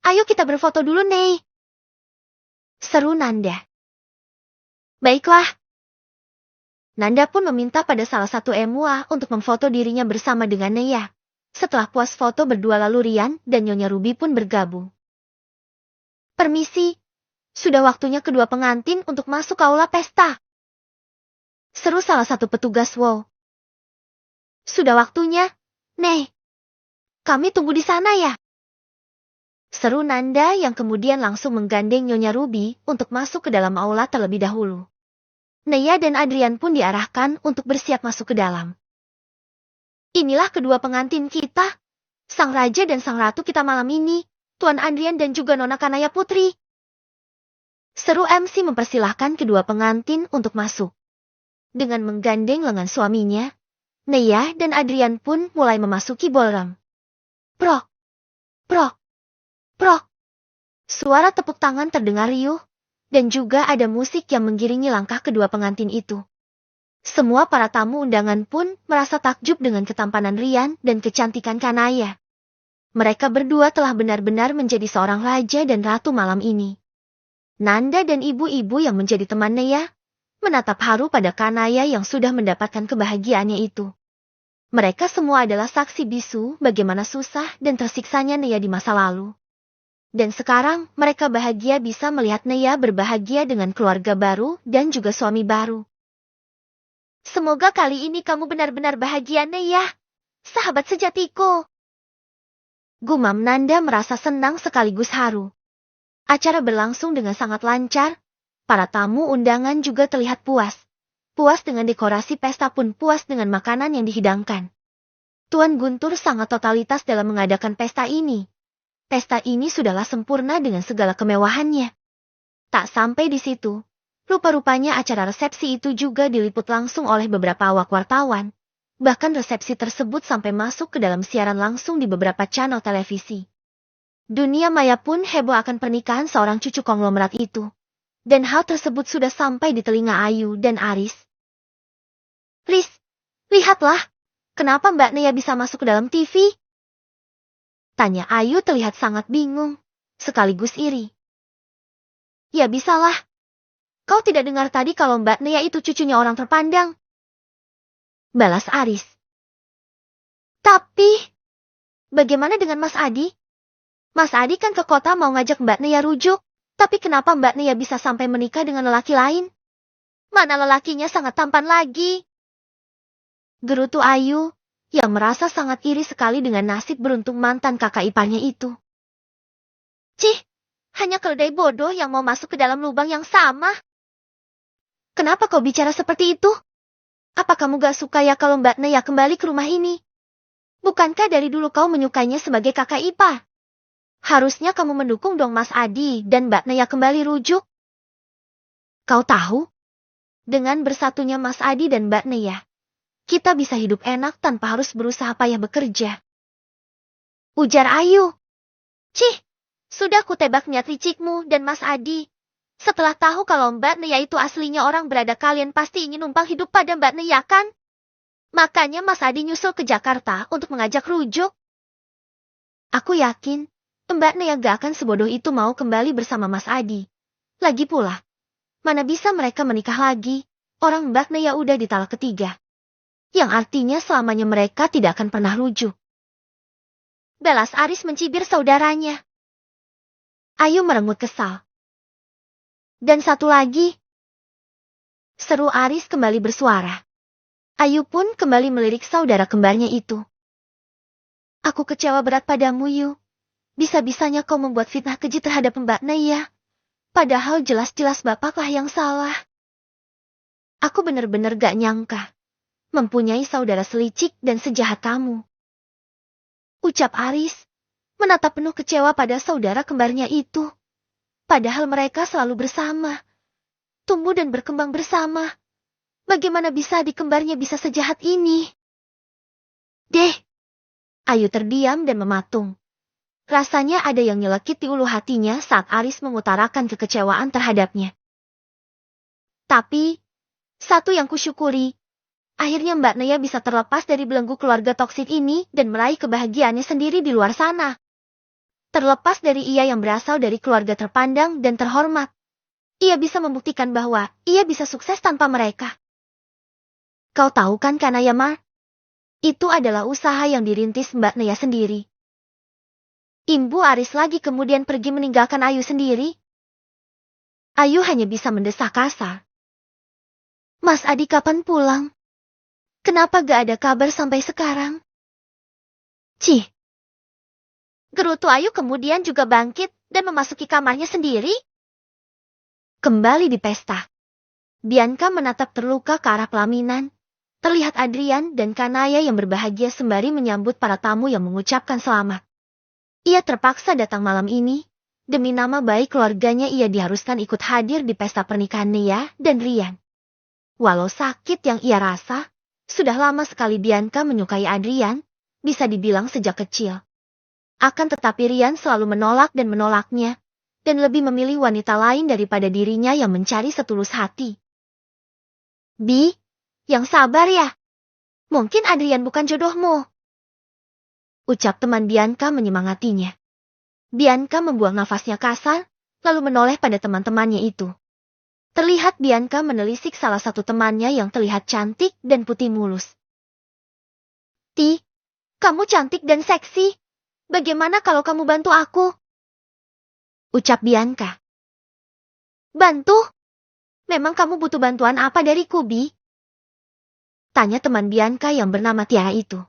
ayo kita berfoto dulu, Nei. Seru Nanda. Baiklah. Nanda pun meminta pada salah satu Emwa untuk memfoto dirinya bersama dengan Neya. Setelah puas foto berdua lalu Rian dan Nyonya Ruby pun bergabung. Permisi, sudah waktunya kedua pengantin untuk masuk ke aula pesta. Seru salah satu petugas wow. Sudah waktunya, Nei. Kami tunggu di sana ya. Seru Nanda yang kemudian langsung menggandeng Nyonya Ruby untuk masuk ke dalam aula terlebih dahulu. Neya dan Adrian pun diarahkan untuk bersiap masuk ke dalam. Inilah kedua pengantin kita, Sang Raja dan Sang Ratu kita malam ini. Tuan Adrian dan juga Nona Kanaya Putri. Seru MC mempersilahkan kedua pengantin untuk masuk. Dengan menggandeng lengan suaminya, Neya dan Adrian pun mulai memasuki ballroom. Prok, prok, prok. Suara tepuk tangan terdengar riuh, dan juga ada musik yang mengiringi langkah kedua pengantin itu. Semua para tamu undangan pun merasa takjub dengan ketampanan Rian dan kecantikan Kanaya. Mereka berdua telah benar-benar menjadi seorang raja dan ratu malam ini. Nanda dan ibu-ibu yang menjadi teman Neya, menatap haru pada Kanaya yang sudah mendapatkan kebahagiaannya itu. Mereka semua adalah saksi bisu bagaimana susah dan tersiksanya Neya di masa lalu. Dan sekarang mereka bahagia bisa melihat Neya berbahagia dengan keluarga baru dan juga suami baru. Semoga kali ini kamu benar-benar bahagia, Neya. Sahabat sejatiku. Gumam Nanda merasa senang sekaligus haru. Acara berlangsung dengan sangat lancar. Para tamu undangan juga terlihat puas. Puas dengan dekorasi pesta pun puas dengan makanan yang dihidangkan. Tuan Guntur sangat totalitas dalam mengadakan pesta ini. Pesta ini sudahlah sempurna dengan segala kemewahannya. Tak sampai di situ. Rupa-rupanya acara resepsi itu juga diliput langsung oleh beberapa awak wartawan. Bahkan resepsi tersebut sampai masuk ke dalam siaran langsung di beberapa channel televisi. Dunia maya pun heboh akan pernikahan seorang cucu konglomerat itu. Dan hal tersebut sudah sampai di telinga Ayu dan Aris. Riz, lihatlah. Kenapa Mbak Neya bisa masuk ke dalam TV? Tanya Ayu terlihat sangat bingung, sekaligus iri. Ya bisalah. Kau tidak dengar tadi kalau Mbak Neya itu cucunya orang terpandang? Balas Aris. Tapi, bagaimana dengan Mas Adi? Mas Adi kan ke kota mau ngajak Mbak Neya rujuk, tapi kenapa Mbak Neya bisa sampai menikah dengan lelaki lain? Mana lelakinya sangat tampan lagi? Gerutu Ayu, yang merasa sangat iri sekali dengan nasib beruntung mantan kakak iparnya itu. Cih, hanya keledai bodoh yang mau masuk ke dalam lubang yang sama. Kenapa kau bicara seperti itu? Apa kamu gak suka ya kalau Mbak Neya kembali ke rumah ini? Bukankah dari dulu kau menyukainya sebagai kakak ipar? Harusnya kamu mendukung dong Mas Adi dan Mbak Neya kembali rujuk. Kau tahu? Dengan bersatunya Mas Adi dan Mbak Neya, kita bisa hidup enak tanpa harus berusaha payah bekerja. Ujar Ayu. Cih, sudah kutebak niat licikmu dan Mas Adi. Setelah tahu kalau Mbak Neya itu aslinya orang berada, kalian pasti ingin numpang hidup pada Mbak Neya kan? Makanya Mas Adi nyusul ke Jakarta untuk mengajak rujuk. Aku yakin, Mbak Neya gak akan sebodoh itu mau kembali bersama Mas Adi. Lagi pula, mana bisa mereka menikah lagi, orang Mbak Neya udah di talak ketiga. Yang artinya selamanya mereka tidak akan pernah rujuk. Balas Aris mencibir saudaranya. Ayu merengut kesal. Dan satu lagi. Seru Aris kembali bersuara. Ayu pun kembali melirik saudara kembarnya itu. Aku kecewa berat padamu, Yu. Bisa-bisanya kau membuat fitnah keji terhadap Mbak Neya. Padahal jelas-jelas bapaklah yang salah. Aku benar-benar gak nyangka. Mempunyai saudara selicik dan sejahat kamu. Ucap Aris, menatap penuh kecewa pada saudara kembarnya itu. Padahal mereka selalu bersama. Tumbuh dan berkembang bersama. Bagaimana bisa adik kembarnya bisa sejahat ini? Deh. Ayu terdiam dan mematung. Rasanya ada yang nyelekit di ulu hatinya saat Aris mengutarakan kekecewaan terhadapnya. Tapi, satu yang kusyukuri, akhirnya Mbak Neya bisa terlepas dari belenggu keluarga toksik ini dan meraih kebahagiaannya sendiri di luar sana. Terlepas dari ia yang berasal dari keluarga terpandang dan terhormat. Ia bisa membuktikan bahwa ia bisa sukses tanpa mereka. Kau tahu kan Kanayama? Itu adalah usaha yang dirintis Mbak Neya sendiri. Imbu Aris lagi kemudian pergi meninggalkan Ayu sendiri. Ayu hanya bisa mendesah kasar. Mas Adi kapan pulang? Kenapa gak ada kabar sampai sekarang? Cih. Gerutu Ayu kemudian juga bangkit dan memasuki kamarnya sendiri. Kembali di pesta. Bianca menatap terluka ke arah pelaminan. Terlihat Adrian dan Kanaya yang berbahagia sembari menyambut para tamu yang mengucapkan selamat. Ia terpaksa datang malam ini. Demi nama baik keluarganya ia diharuskan ikut hadir di pesta pernikahan Neya dan Rian. Walau sakit yang ia rasa, sudah lama sekali Bianca menyukai Adrian, bisa dibilang sejak kecil. Akan tetapi Rian selalu menolak dan menolaknya, dan lebih memilih wanita lain daripada dirinya yang mencari setulus hati. Bi, yang sabar ya. Mungkin Adrian bukan jodohmu. Ucap teman Bianca menyemangatinya. Bianca membuang nafasnya kasar, lalu menoleh pada teman-temannya itu. Terlihat Bianca menelisik salah satu temannya yang terlihat cantik dan putih mulus. Ti, kamu cantik dan seksi. Bagaimana kalau kamu bantu aku? Ucap Bianca. Bantu? Memang kamu butuh bantuan apa dariku, Bi? Tanya teman Bianca yang bernama Tiara itu.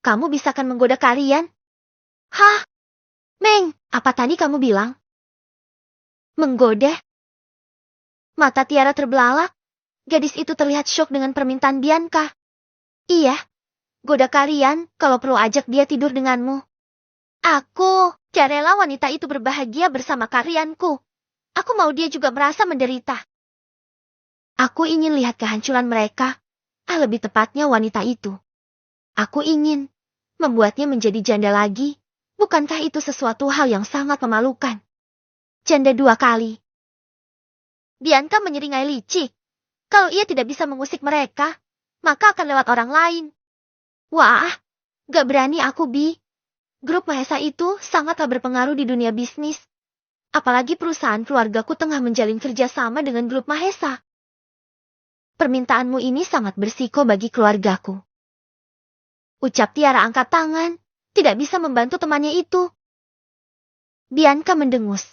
Kamu bisa kan menggoda kalian? Hah? Meng, apa tadi kamu bilang? Menggoda? Mata Tiara terbelalak. Gadis itu terlihat syok dengan permintaan Bianca. Iya, goda kalian, kalau perlu ajak dia tidur denganmu. Aku gak rela wanita itu berbahagia bersama kalianku. Aku mau dia juga merasa menderita. Aku ingin lihat kehancuran mereka. Lebih tepatnya wanita itu. Aku ingin membuatnya menjadi janda lagi. Bukankah itu sesuatu hal yang sangat memalukan? Janda 2 kali. Bianca menyeringai licik. Kalau ia tidak bisa mengusik mereka, maka akan lewat orang lain. Wah, gak berani aku, Bi. Grup Mahesa itu sangatlah berpengaruh di dunia bisnis. Apalagi perusahaan keluargaku tengah menjalin kerjasama dengan grup Mahesa. Permintaanmu ini sangat bersiko bagi keluargaku. Ucap Tiara angkat tangan, tidak bisa membantu temannya itu. Bianca mendengus.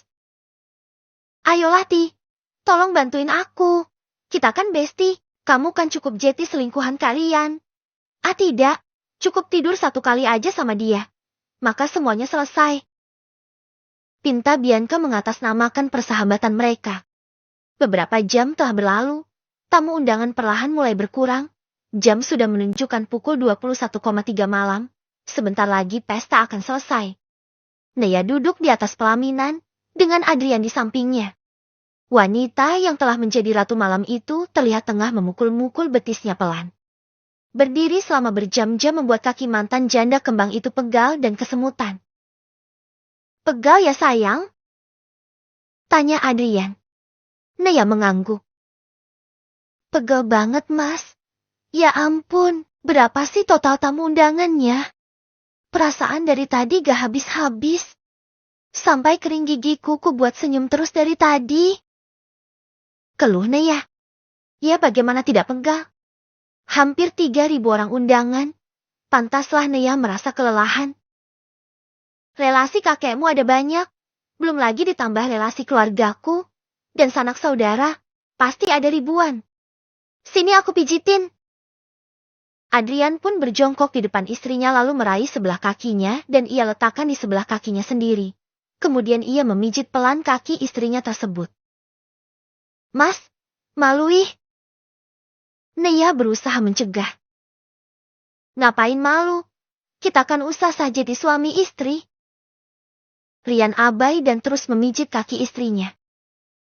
Ayolah Ti, tolong bantuin aku. Kita kan bestie, kamu kan cukup jeti selingkuhan kalian. Tidak, cukup tidur 1 kali aja sama dia. Maka semuanya selesai. Pinta Bianca mengatasnamakan persahabatan mereka. Beberapa jam telah berlalu, tamu undangan perlahan mulai berkurang. Jam sudah menunjukkan pukul 21,3 malam. Sebentar lagi pesta akan selesai. Naya duduk di atas pelaminan, dengan Adrian di sampingnya. Wanita yang telah menjadi ratu malam itu terlihat tengah memukul-mukul betisnya pelan. Berdiri selama berjam-jam membuat kaki mantan janda kembang itu pegal dan kesemutan. Pegal ya sayang? Tanya Adrian. Naya mengangguk. Pegal banget mas. Ya ampun, berapa sih total tamu undangannya? Perasaan dari tadi gak habis-habis. Sampai kering gigiku ku buat senyum terus dari tadi. Keluh Naya. Ya bagaimana tidak pegal? Hampir 3.000 orang undangan. Pantaslah Naya merasa kelelahan. Relasi kakekmu ada banyak. Belum lagi ditambah relasi keluargaku. Dan sanak saudara. Pasti ada ribuan. Sini aku pijitin. Adrian pun berjongkok di depan istrinya lalu meraih sebelah kakinya dan ia letakkan di sebelah kakinya sendiri. Kemudian ia memijit pelan kaki istrinya tersebut. Mas, malu ih. Naya berusaha mencegah. Ngapain malu? Kita kan usah sah jadi suami istri. Rian abai dan terus memijit kaki istrinya.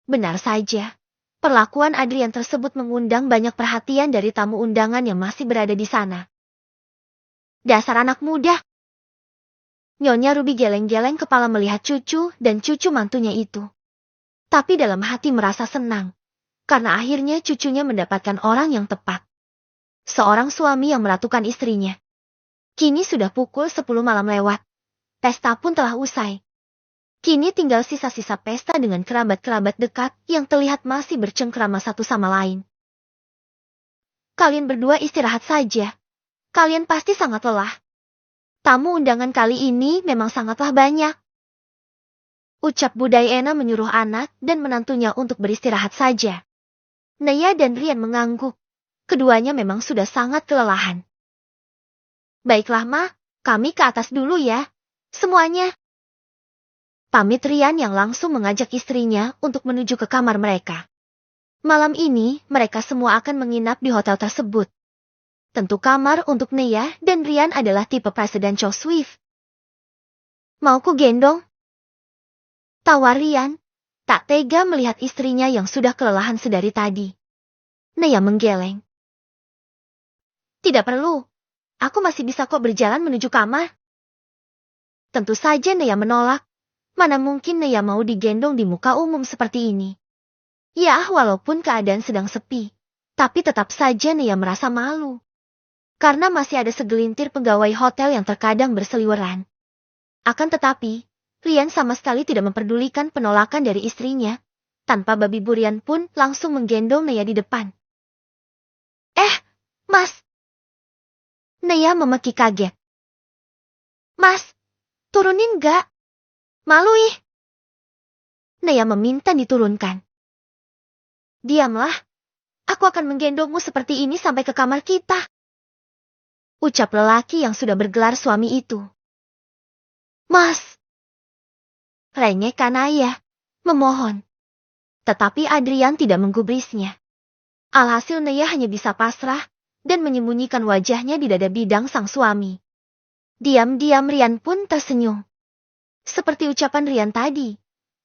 Benar saja, perlakuan Adrian tersebut mengundang banyak perhatian dari tamu undangan yang masih berada di sana. Dasar anak muda. Nyonya Ruby geleng-geleng kepala melihat cucu dan cucu mantunya itu. Tapi dalam hati merasa senang. Karena akhirnya cucunya mendapatkan orang yang tepat. Seorang suami yang meratukan istrinya. Kini sudah pukul 10 malam lewat. Pesta pun telah usai. Kini tinggal sisa-sisa pesta dengan kerabat-kerabat dekat yang terlihat masih bercengkrama satu sama lain. Kalian berdua istirahat saja. Kalian pasti sangat lelah. Tamu undangan kali ini memang sangatlah banyak. Ucap Budayena menyuruh anak dan menantunya untuk beristirahat saja. Naya dan Rian mengangguk. Keduanya memang sudah sangat kelelahan. Baiklah Ma, kami ke atas dulu ya. Semuanya. Pamit Rian yang langsung mengajak istrinya untuk menuju ke kamar mereka. Malam ini mereka semua akan menginap di hotel tersebut. Tentu kamar untuk Naya dan Rian adalah tipe Presidential Suite. Mau ku gendong? Tawar Rian. Tak tega melihat istrinya yang sudah kelelahan sedari tadi. Naya menggeleng. Tidak perlu. Aku masih bisa kok berjalan menuju kamar. Tentu saja Naya menolak. Mana mungkin Naya mau digendong di muka umum seperti ini. Ya, walaupun keadaan sedang sepi. Tapi tetap saja Naya merasa malu. Karena masih ada segelintir pegawai hotel yang terkadang berseliweran. Akan tetapi, Rian sama sekali tidak memperdulikan penolakan dari istrinya. Tanpa babi burian pun langsung menggendong Naya di depan. Mas! Naya memeki kaget. Mas, turunin gak? Malu ih. Naya meminta diturunkan. Diamlah. Aku akan menggendongmu seperti ini sampai ke kamar kita. Ucap lelaki yang sudah bergelar suami itu. Mas. Rengek Naya, memohon. Tetapi Adrian tidak menggubrisnya. Alhasil Naya hanya bisa pasrah dan menyembunyikan wajahnya di dada bidang sang suami. Diam-diam Rian pun tersenyum. Seperti ucapan Rian tadi,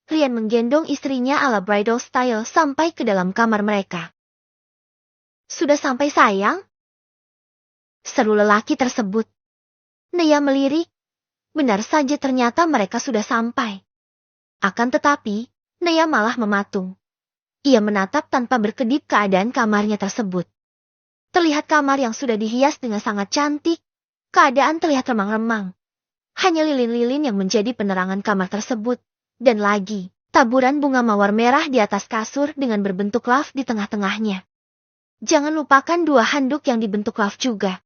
Rian menggendong istrinya ala bridal style sampai ke dalam kamar mereka. Sudah sampai sayang? Seru lelaki tersebut. Naya melirik. Benar saja ternyata mereka sudah sampai. Akan tetapi, Naya malah mematung. Ia menatap tanpa berkedip keadaan kamarnya tersebut. Terlihat kamar yang sudah dihias dengan sangat cantik. Keadaan terlihat remang-remang. Hanya lilin-lilin yang menjadi penerangan kamar tersebut. Dan lagi, taburan bunga mawar merah di atas kasur dengan berbentuk love di tengah-tengahnya. Jangan lupakan dua handuk yang dibentuk love juga.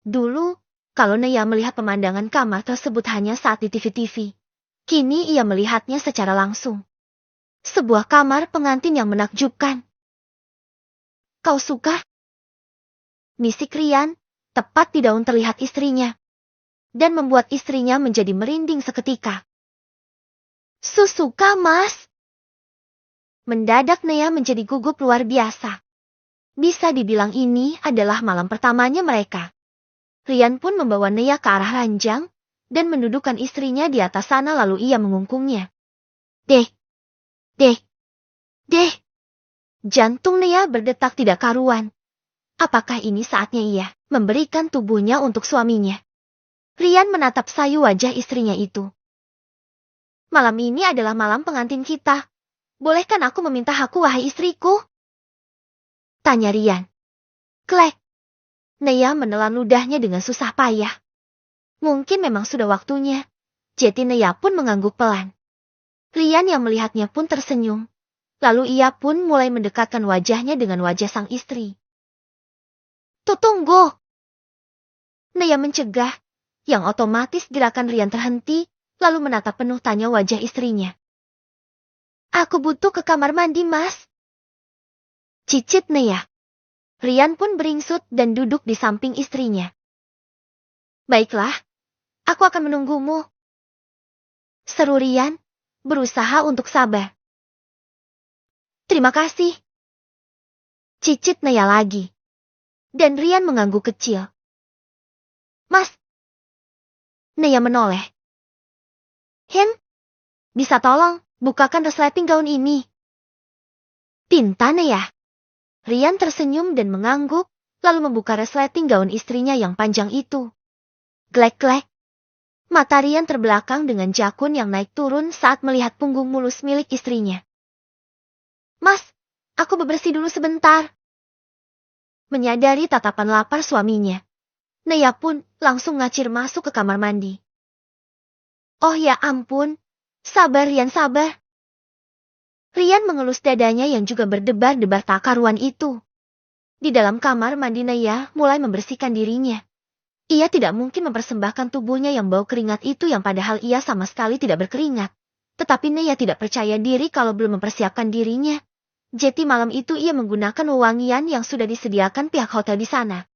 Dulu, kalau Naya melihat pemandangan kamar tersebut hanya saat di TV-TV. Kini ia melihatnya secara langsung. Sebuah kamar pengantin yang menakjubkan. Kau suka? Misik Rian, tepat di daun terlihat istrinya. Dan membuat istrinya menjadi merinding seketika. Suka, Mas. Mendadak Naya menjadi gugup luar biasa. Bisa dibilang ini adalah malam pertamanya mereka. Rian pun membawa Naya ke arah ranjang, dan mendudukkan istrinya di atas sana lalu ia mengungkungnya. Deh. Jantung Naya berdetak tidak karuan. Apakah ini saatnya ia memberikan tubuhnya untuk suaminya? Rian menatap sayu wajah istrinya itu. Malam ini adalah malam pengantin kita. Bolehkan aku meminta hakku wahai istriku? Tanya Rian. Klek. Naya menelan ludahnya dengan susah payah. Mungkin memang sudah waktunya. Jadi Naya pun mengangguk pelan. Rian yang melihatnya pun tersenyum. Lalu ia pun mulai mendekatkan wajahnya dengan wajah sang istri. Tunggu. Naya mencegah. Yang otomatis gerakan Rian terhenti, lalu menatap penuh tanya wajah istrinya. Aku butuh ke kamar mandi, Mas. Cicit Naya. Rian pun beringsut dan duduk di samping istrinya. Baiklah, aku akan menunggumu. Seru Rian, berusaha untuk sabar. Terima kasih. Cicit Naya lagi. Dan Rian mengangguk kecil. Mas. Naya menoleh. Bisa tolong, bukakan resleting gaun ini. Pinta Naya. Rian tersenyum dan mengangguk, lalu membuka resleting gaun istrinya yang panjang itu. Glek-glek. Mata Rian terbelakang dengan jakun yang naik turun saat melihat punggung mulus milik istrinya. Mas, aku bebersih dulu sebentar. Menyadari tatapan lapar suaminya, Naya pun langsung ngacir masuk ke kamar mandi. Oh ya ampun, sabar Rian sabar. Rian mengelus dadanya yang juga berdebar-debar tak karuan itu. Di dalam kamar mandi Naya mulai membersihkan dirinya. Ia tidak mungkin mempersembahkan tubuhnya yang bau keringat itu yang padahal ia sama sekali tidak berkeringat. Tetapi Naya tidak percaya diri kalau belum mempersiapkan dirinya. Jadi malam itu ia menggunakan wewangian yang sudah disediakan pihak hotel di sana.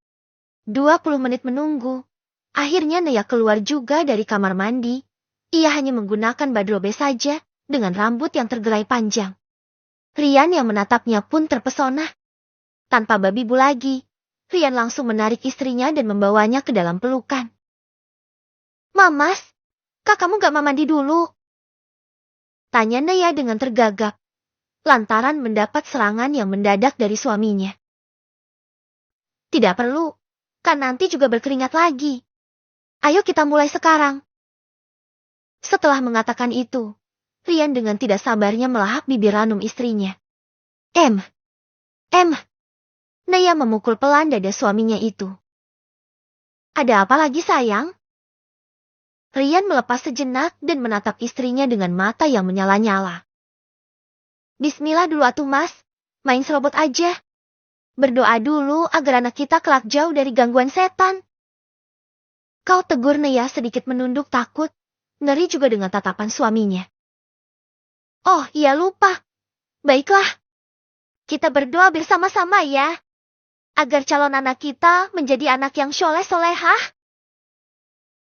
20 menit menunggu. Akhirnya Naya keluar juga dari kamar mandi. Ia hanya menggunakan badrobe saja, dengan rambut yang tergerai panjang. Rian yang menatapnya pun terpesona. Tanpa babi bu lagi, Rian langsung menarik istrinya dan membawanya ke dalam pelukan. Mamas, kak kamu gak mandi dulu? Tanya Naya dengan tergagap, lantaran mendapat serangan yang mendadak dari suaminya. Tidak perlu, kan nanti juga berkeringat lagi. Ayo kita mulai sekarang. Setelah mengatakan itu, Rian dengan tidak sabarnya melahap bibir ranum istrinya. Naya memukul pelan dada suaminya itu. Ada apa lagi sayang? Rian melepas sejenak dan menatap istrinya dengan mata yang menyala-nyala. Bismillah dulu atuh mas, main serobot aja. Berdoa dulu agar anak kita kelak jauh dari gangguan setan. Kau tegur Naya sedikit menunduk takut, ngeri juga dengan tatapan suaminya. Oh iya lupa. Baiklah. Kita berdoa bersama-sama ya. Agar calon anak kita menjadi anak yang soleh-solehah.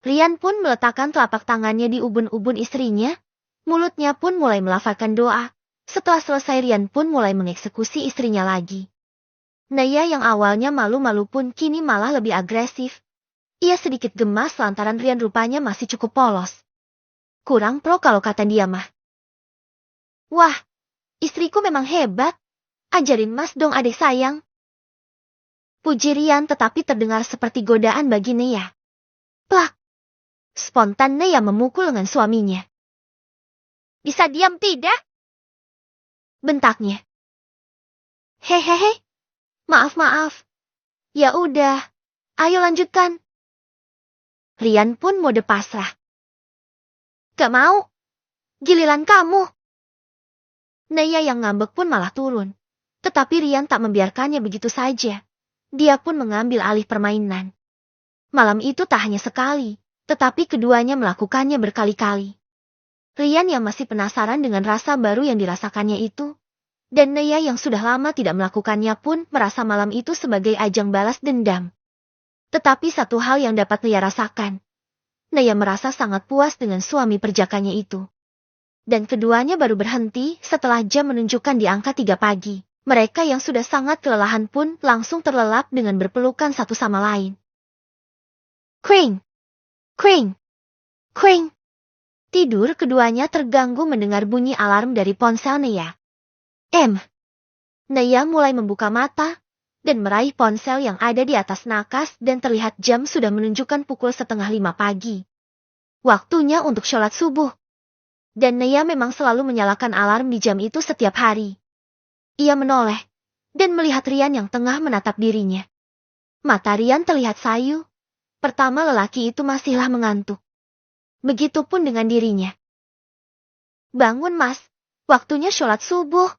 Rian pun meletakkan telapak tangannya di ubun-ubun istrinya. Mulutnya pun mulai melafalkan doa. Setelah selesai Rian pun mulai mengeksekusi istrinya lagi. Naya yang awalnya malu-malu pun kini malah lebih agresif. Ia sedikit gemas lantaran Rian rupanya masih cukup polos. Kurang pro kalau kata dia mah. Wah, istriku memang hebat. Ajarin Mas dong adik sayang. Puji Rian tetapi terdengar seperti godaan bagi Naya. Plak. Spontan Naya memukul lengan suaminya. Bisa diam tidak? Bentaknya. Hehehe. Maaf. Ya udah. Ayo lanjutkan. Rian pun mode pasrah. Gak mau. Giliran kamu. Naya yang ngambek pun malah turun. Tetapi Rian tak membiarkannya begitu saja. Dia pun mengambil alih permainan. Malam itu tak hanya sekali, tetapi keduanya melakukannya berkali-kali. Rian yang masih penasaran dengan rasa baru yang dirasakannya itu, dan Naya yang sudah lama tidak melakukannya pun merasa malam itu sebagai ajang balas dendam. Tetapi satu hal yang dapat Naya rasakan. Naya merasa sangat puas dengan suami perjakanya itu. Dan keduanya baru berhenti setelah jam menunjukkan di angka 3 pagi. Mereka yang sudah sangat kelelahan pun langsung terlelap dengan berpelukan satu sama lain. Kring! Kring! Kring! Tidur keduanya terganggu mendengar bunyi alarm dari ponsel Naya. Naya mulai membuka mata dan meraih ponsel yang ada di atas nakas dan terlihat jam sudah menunjukkan pukul 4:30 pagi. Waktunya untuk sholat subuh. Dan Naya memang selalu menyalakan alarm di jam itu setiap hari. Ia menoleh dan melihat Rian yang tengah menatap dirinya. Mata Rian terlihat sayu. Pertama lelaki itu masihlah mengantuk. Begitupun dengan dirinya. Bangun Mas, waktunya sholat subuh.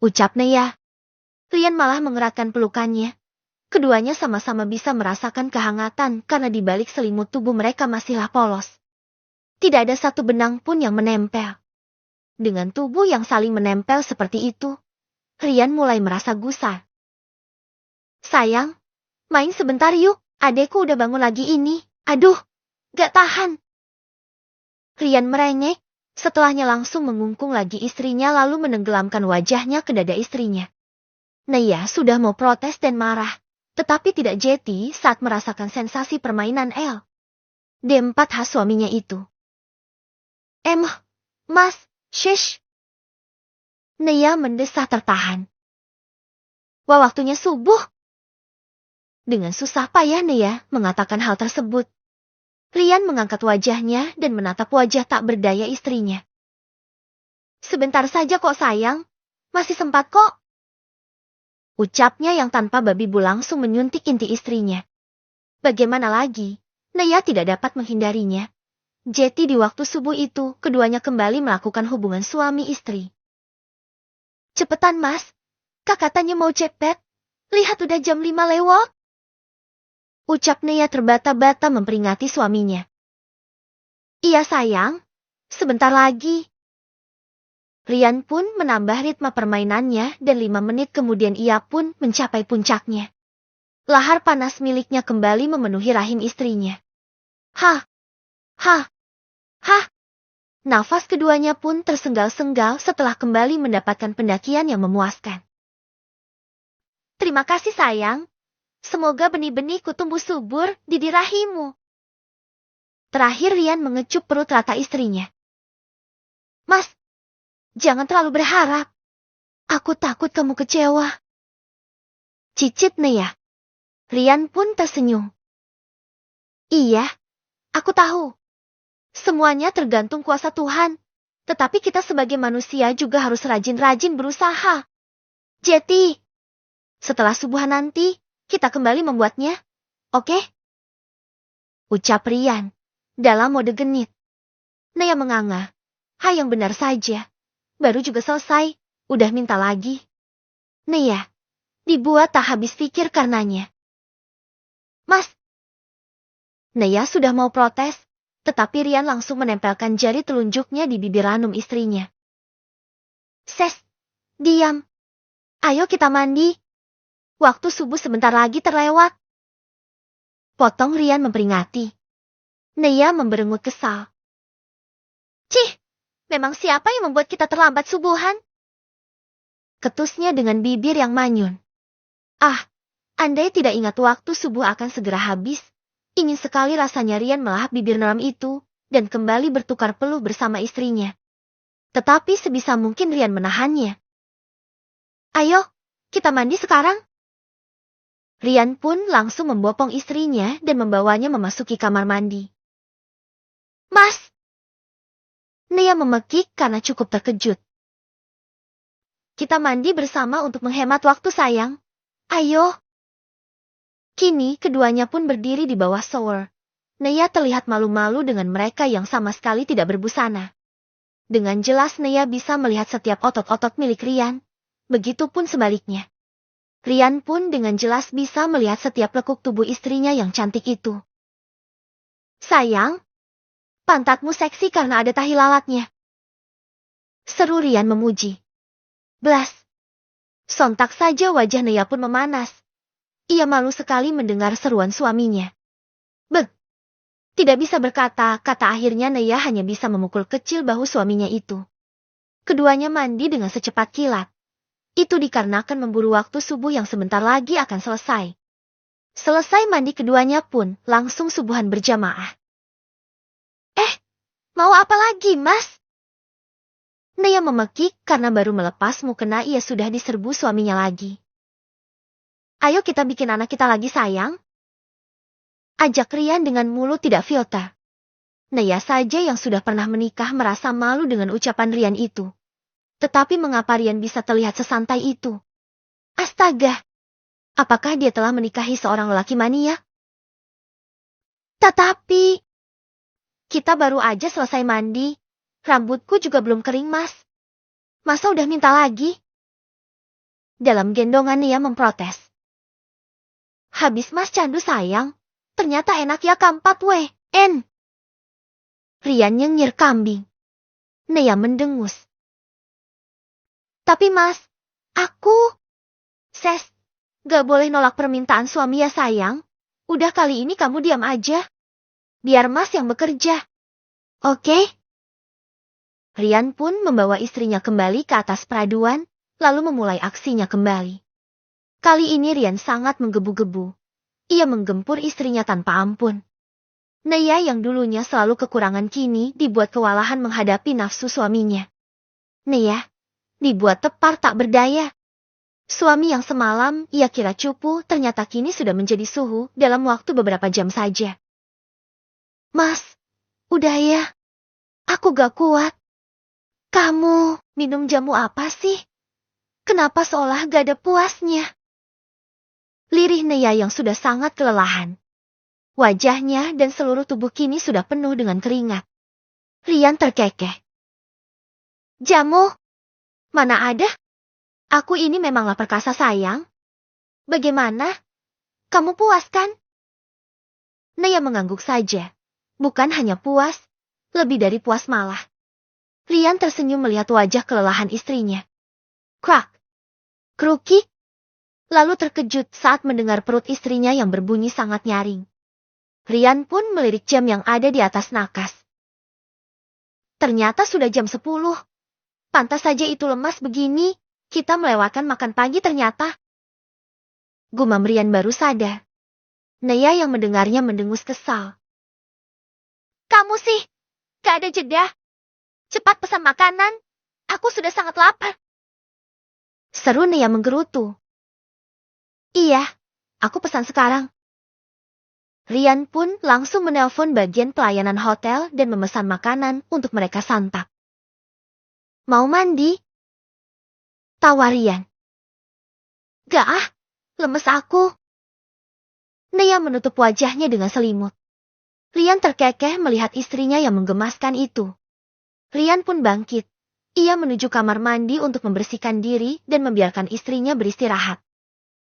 Ucap Naya. Rian malah mengeratkan pelukannya. Keduanya sama-sama bisa merasakan kehangatan karena di balik selimut tubuh mereka masihlah polos. Tidak ada satu benang pun yang menempel. Dengan tubuh yang saling menempel seperti itu, Rian mulai merasa gusar. Sayang, main sebentar yuk, adekku udah bangun lagi ini. Aduh, gak tahan. Rian merengek, setelahnya langsung mengungkung lagi istrinya lalu menenggelamkan wajahnya ke dada istrinya. Naya sudah mau protes dan marah, tetapi tidak jeti saat merasakan sensasi permainan El. D4 khas suaminya itu. Mas, shush. Naya mendesah tertahan. Wah, waktunya subuh. Dengan susah payah Naya mengatakan hal tersebut. Rian mengangkat wajahnya dan menatap wajah tak berdaya istrinya. Sebentar saja kok sayang, masih sempat kok. Ucapnya yang tanpa babi bu langsung menyuntik inti istrinya. Bagaimana lagi, Naya tidak dapat menghindarinya. Jadi di waktu subuh itu, keduanya kembali melakukan hubungan suami istri. Cepetan Mas, Kak katanya mau cepet. Lihat udah jam 5 lewat. Ucap Naya terbata-bata memperingati suaminya. Iya sayang, sebentar lagi. Rian pun menambah ritme permainannya dan 5 menit kemudian ia pun mencapai puncaknya. Lahar panas miliknya kembali memenuhi rahim istrinya. Hah! Nafas keduanya pun tersengal-sengal setelah kembali mendapatkan pendakian yang memuaskan. Terima kasih sayang. Semoga benih-benihku tumbuh subur di rahimmu. Terakhir Rian mengecup perut rata istrinya. Mas, jangan terlalu berharap. Aku takut kamu kecewa. Cicit Naya. Rian pun tersenyum. Iya, aku tahu. Semuanya tergantung kuasa Tuhan. Tetapi kita sebagai manusia juga harus rajin-rajin berusaha. Jeti, setelah subuhan nanti, kita kembali membuatnya. Oke? Ucap Rian, dalam mode genit. Naya menganga. Yang benar saja. Baru juga selesai, udah minta lagi. Naya, dibuat tak habis pikir karenanya. Mas, Naya sudah mau protes. Tetapi Rian langsung menempelkan jari telunjuknya di bibir ranum istrinya. Ses, diam. Ayo kita mandi. Waktu subuh sebentar lagi terlewat. Potong Rian memperingati. Nea memberengut kesal. Cih, memang siapa yang membuat kita terlambat subuhan? Ketusnya dengan bibir yang manyun. Ah, andai tidak ingat waktu subuh akan segera habis. Ingin sekali rasanya Rian melahap bibir neram itu, dan kembali bertukar peluh bersama istrinya. Tetapi sebisa mungkin Rian menahannya. Ayo, kita mandi sekarang. Rian pun langsung membopong istrinya dan membawanya memasuki kamar mandi. Mas! Nea memekik karena cukup terkejut. Kita mandi bersama untuk menghemat waktu sayang. Ayo. Kini keduanya pun berdiri di bawah shower. Nea terlihat malu-malu dengan mereka yang sama sekali tidak berbusana. Dengan jelas Nea bisa melihat setiap otot-otot milik Rian. Begitupun sebaliknya. Rian pun dengan jelas bisa melihat setiap lekuk tubuh istrinya yang cantik itu. Sayang, pantatmu seksi karena ada tahi lalatnya. Seru Rian memuji. Blas. Sontak saja wajah Nea pun memanas. Ia malu sekali mendengar seruan suaminya. Bek. Tidak bisa berkata-kata akhirnya Nea hanya bisa memukul kecil bahu suaminya itu. Keduanya mandi dengan secepat kilat. Itu dikarenakan memburu waktu subuh yang sebentar lagi akan selesai. Selesai mandi keduanya pun langsung subuhan berjamaah. Mau apa lagi, Mas? Nea memekik karena baru melepas mukena ia sudah diserbu suaminya lagi. Ayo kita bikin anak kita lagi sayang. Ajak Rian dengan mulut tidak filter. Nea saja yang sudah pernah menikah merasa malu dengan ucapan Rian itu. Tetapi mengapa Rian bisa terlihat sesantai itu? Astaga! Apakah dia telah menikahi seorang lelaki mania? Tetapi... Kita baru aja selesai mandi. Rambutku juga belum kering, Mas. Masa udah minta lagi? Dalam gendongan Nea memprotes. Habis Mas candu sayang. Ternyata enak ya kampat weh. Rian nyengir kambing. Nea mendengus. Tapi Mas, aku... Ses, gak boleh nolak permintaan suami ya sayang. Udah kali ini kamu diam aja. Biar Mas yang bekerja. Oke? Rian pun membawa istrinya kembali ke atas peraduan, lalu memulai aksinya kembali. Kali ini Rian sangat menggebu-gebu. Ia menggempur istrinya tanpa ampun. Nea yang dulunya selalu kekurangan kini dibuat kewalahan menghadapi nafsu suaminya. Nea, dibuat tepar tak berdaya. Suami yang semalam ia kira cupu ternyata kini sudah menjadi suhu dalam waktu beberapa jam saja. Mas, udah ya. Aku gak kuat. Kamu minum jamu apa sih? Kenapa seolah gak ada puasnya? Lirih Nea yang sudah sangat kelelahan. Wajahnya dan seluruh tubuh kini sudah penuh dengan keringat. Rian terkekeh. Jamu? Mana ada? Aku ini memanglah perkasa sayang. Bagaimana? Kamu puas kan? Nea mengangguk saja. Bukan hanya puas, lebih dari puas malah. Rian tersenyum melihat wajah kelelahan istrinya. Krak. Krukik. Lalu terkejut saat mendengar perut istrinya yang berbunyi sangat nyaring. Rian pun melirik jam yang ada di atas nakas. Ternyata sudah jam 10. Pantas saja itu lemas begini, kita melewatkan makan pagi ternyata. Gumam Rian baru sadar. Nea yang mendengarnya mendengus kesal. Kamu sih, gak ada jeda. Cepat pesan makanan, aku sudah sangat lapar. Seru Nea menggerutu. Iya, aku pesan sekarang. Rian pun langsung menelpon bagian pelayanan hotel dan memesan makanan untuk mereka santap. Mau mandi? Tawar Rian. Gak ah, lemes aku. Nea menutup wajahnya dengan selimut. Rian terkekeh melihat istrinya yang menggemaskan itu. Rian pun bangkit. Ia menuju kamar mandi untuk membersihkan diri dan membiarkan istrinya beristirahat.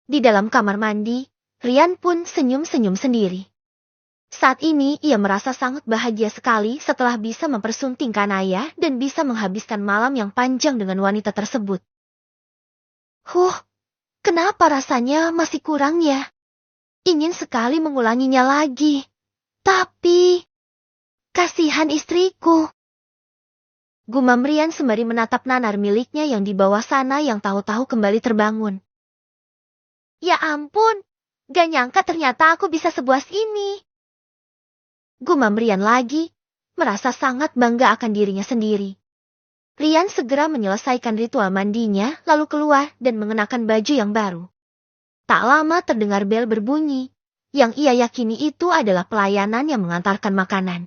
Di dalam kamar mandi, Rian pun senyum-senyum sendiri. Saat ini ia merasa sangat bahagia sekali setelah bisa mempersuntingkan ayah dan bisa menghabiskan malam yang panjang dengan wanita tersebut. Kenapa rasanya masih kurang ya? Ingin sekali mengulanginya lagi. Tapi, kasihan istriku. Gumam Rian sembari menatap nanar miliknya yang di bawah sana yang tahu-tahu kembali terbangun. Ya ampun, gak nyangka ternyata aku bisa sebuas ini. Gumam Rian lagi, merasa sangat bangga akan dirinya sendiri. Rian segera menyelesaikan ritual mandinya, lalu keluar dan mengenakan baju yang baru. Tak lama terdengar bel berbunyi, yang ia yakini itu adalah pelayanan yang mengantarkan makanan.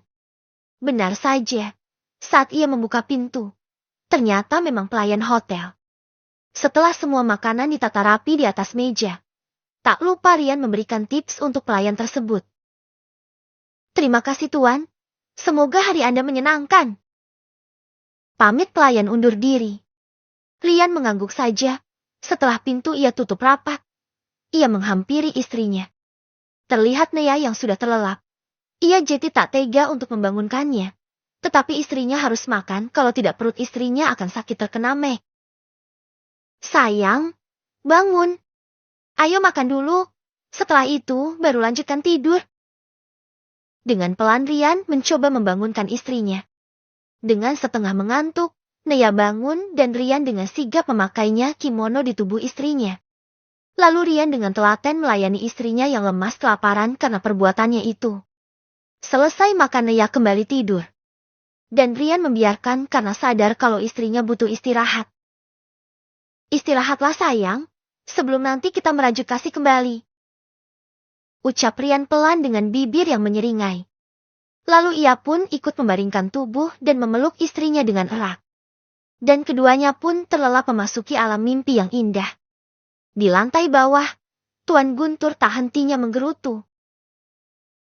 Benar saja, saat ia membuka pintu, ternyata memang pelayan hotel. Setelah semua makanan ditata rapi di atas meja, tak lupa Rian memberikan tips untuk pelayan tersebut. Terima kasih Tuan, semoga hari Anda menyenangkan. Pamit pelayan undur diri. Rian mengangguk saja. Setelah pintu ia tutup rapat. Ia menghampiri istrinya. Terlihat Nea yang sudah terlelap. Ia jadi tak tega untuk membangunkannya. Tetapi istrinya harus makan, kalau tidak perut istrinya akan sakit terkena meh. Sayang, bangun. Ayo makan dulu. Setelah itu baru lanjutkan tidur. Dengan pelan Rian mencoba membangunkan istrinya. Dengan setengah mengantuk, Nea bangun dan Rian dengan sigap memakainya kimono di tubuh istrinya. Lalu Rian dengan telaten melayani istrinya yang lemas kelaparan karena perbuatannya itu. Selesai makan Nea kembali tidur. Dan Rian membiarkan karena sadar kalau istrinya butuh istirahat. Istirahatlah sayang, sebelum nanti kita merajut kasih kembali. Ucap Rian pelan dengan bibir yang menyeringai. Lalu ia pun ikut membaringkan tubuh dan memeluk istrinya dengan erat. Dan keduanya pun terlelap memasuki alam mimpi yang indah. Di lantai bawah, Tuan Guntur tak hentinya menggerutu.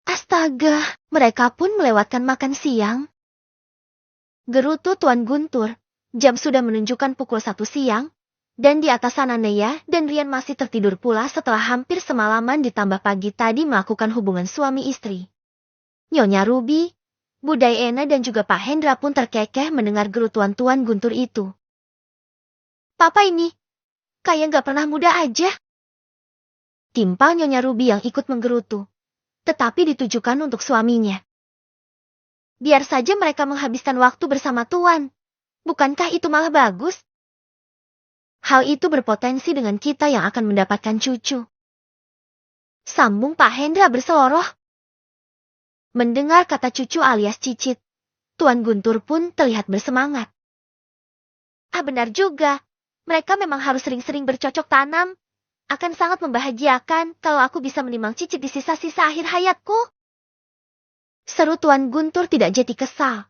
Astaga, mereka pun melewatkan makan siang. Gerutu Tuan Guntur, jam sudah menunjukkan pukul 1 siang, dan di atas sana Nea dan Rian masih tertidur pula setelah hampir semalaman ditambah pagi tadi melakukan hubungan suami istri. Nyonya Ruby, Bu Diana dan juga Pak Hendra pun terkekeh mendengar gerutuan Tuan Guntur itu. Papa ini, kayak gak pernah muda aja. Timpal Nyonya Ruby yang ikut menggerutu, tetapi ditujukan untuk suaminya. Biar saja mereka menghabiskan waktu bersama Tuan, bukankah itu malah bagus? Hal itu berpotensi dengan kita yang akan mendapatkan cucu. Sambung Pak Hendra berseloroh. Mendengar kata cucu alias cicit, Tuan Guntur pun terlihat bersemangat. Benar juga, mereka memang harus sering-sering bercocok tanam. Akan sangat membahagiakan kalau aku bisa menimang cicit di sisa-sisa akhir hayatku. Seru Tuan Guntur tidak jadi kesal.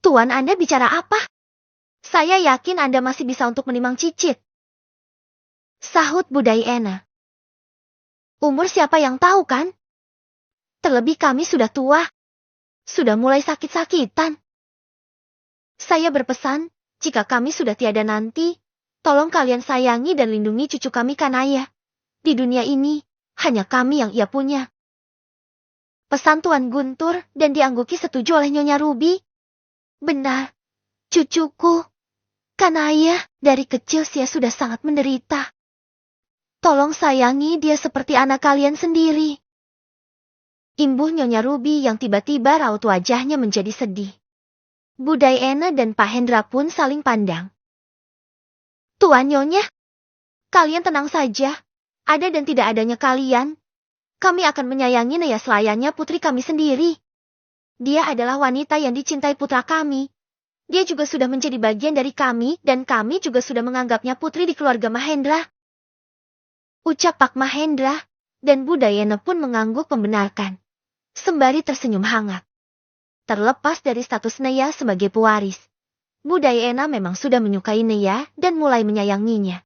Tuan Anda bicara apa? Saya yakin Anda masih bisa untuk menimang cicit. Sahut Bu Diana. Umur siapa yang tahu kan? Terlebih kami sudah tua. Sudah mulai sakit-sakitan. Saya berpesan, jika kami sudah tiada nanti, tolong kalian sayangi dan lindungi cucu kami Kanaya. Di dunia ini, hanya kami yang ia punya. Pesan Tuan Guntur dan diangguki setuju oleh Nyonya Ruby. Benar, cucuku. Kanaya, dari kecil dia sudah sangat menderita. Tolong sayangi dia seperti anak kalian sendiri. Imbuh Nyonya Ruby yang tiba-tiba raut wajahnya menjadi sedih. Bu Diana dan Pak Hendra pun saling pandang. Tuan Nyonya, kalian tenang saja. Ada dan tidak adanya kalian, kami akan menyayangi Nea selayaknya putri kami sendiri. Dia adalah wanita yang dicintai putra kami. Dia juga sudah menjadi bagian dari kami dan kami juga sudah menganggapnya putri di keluarga Mahendra. Ucap Pak Mahendra dan Bu Diana pun mengangguk membenarkan. Sembari tersenyum hangat. Terlepas dari status Nea sebagai pewaris, Bu Diana memang sudah menyukai Nea dan mulai menyayanginya.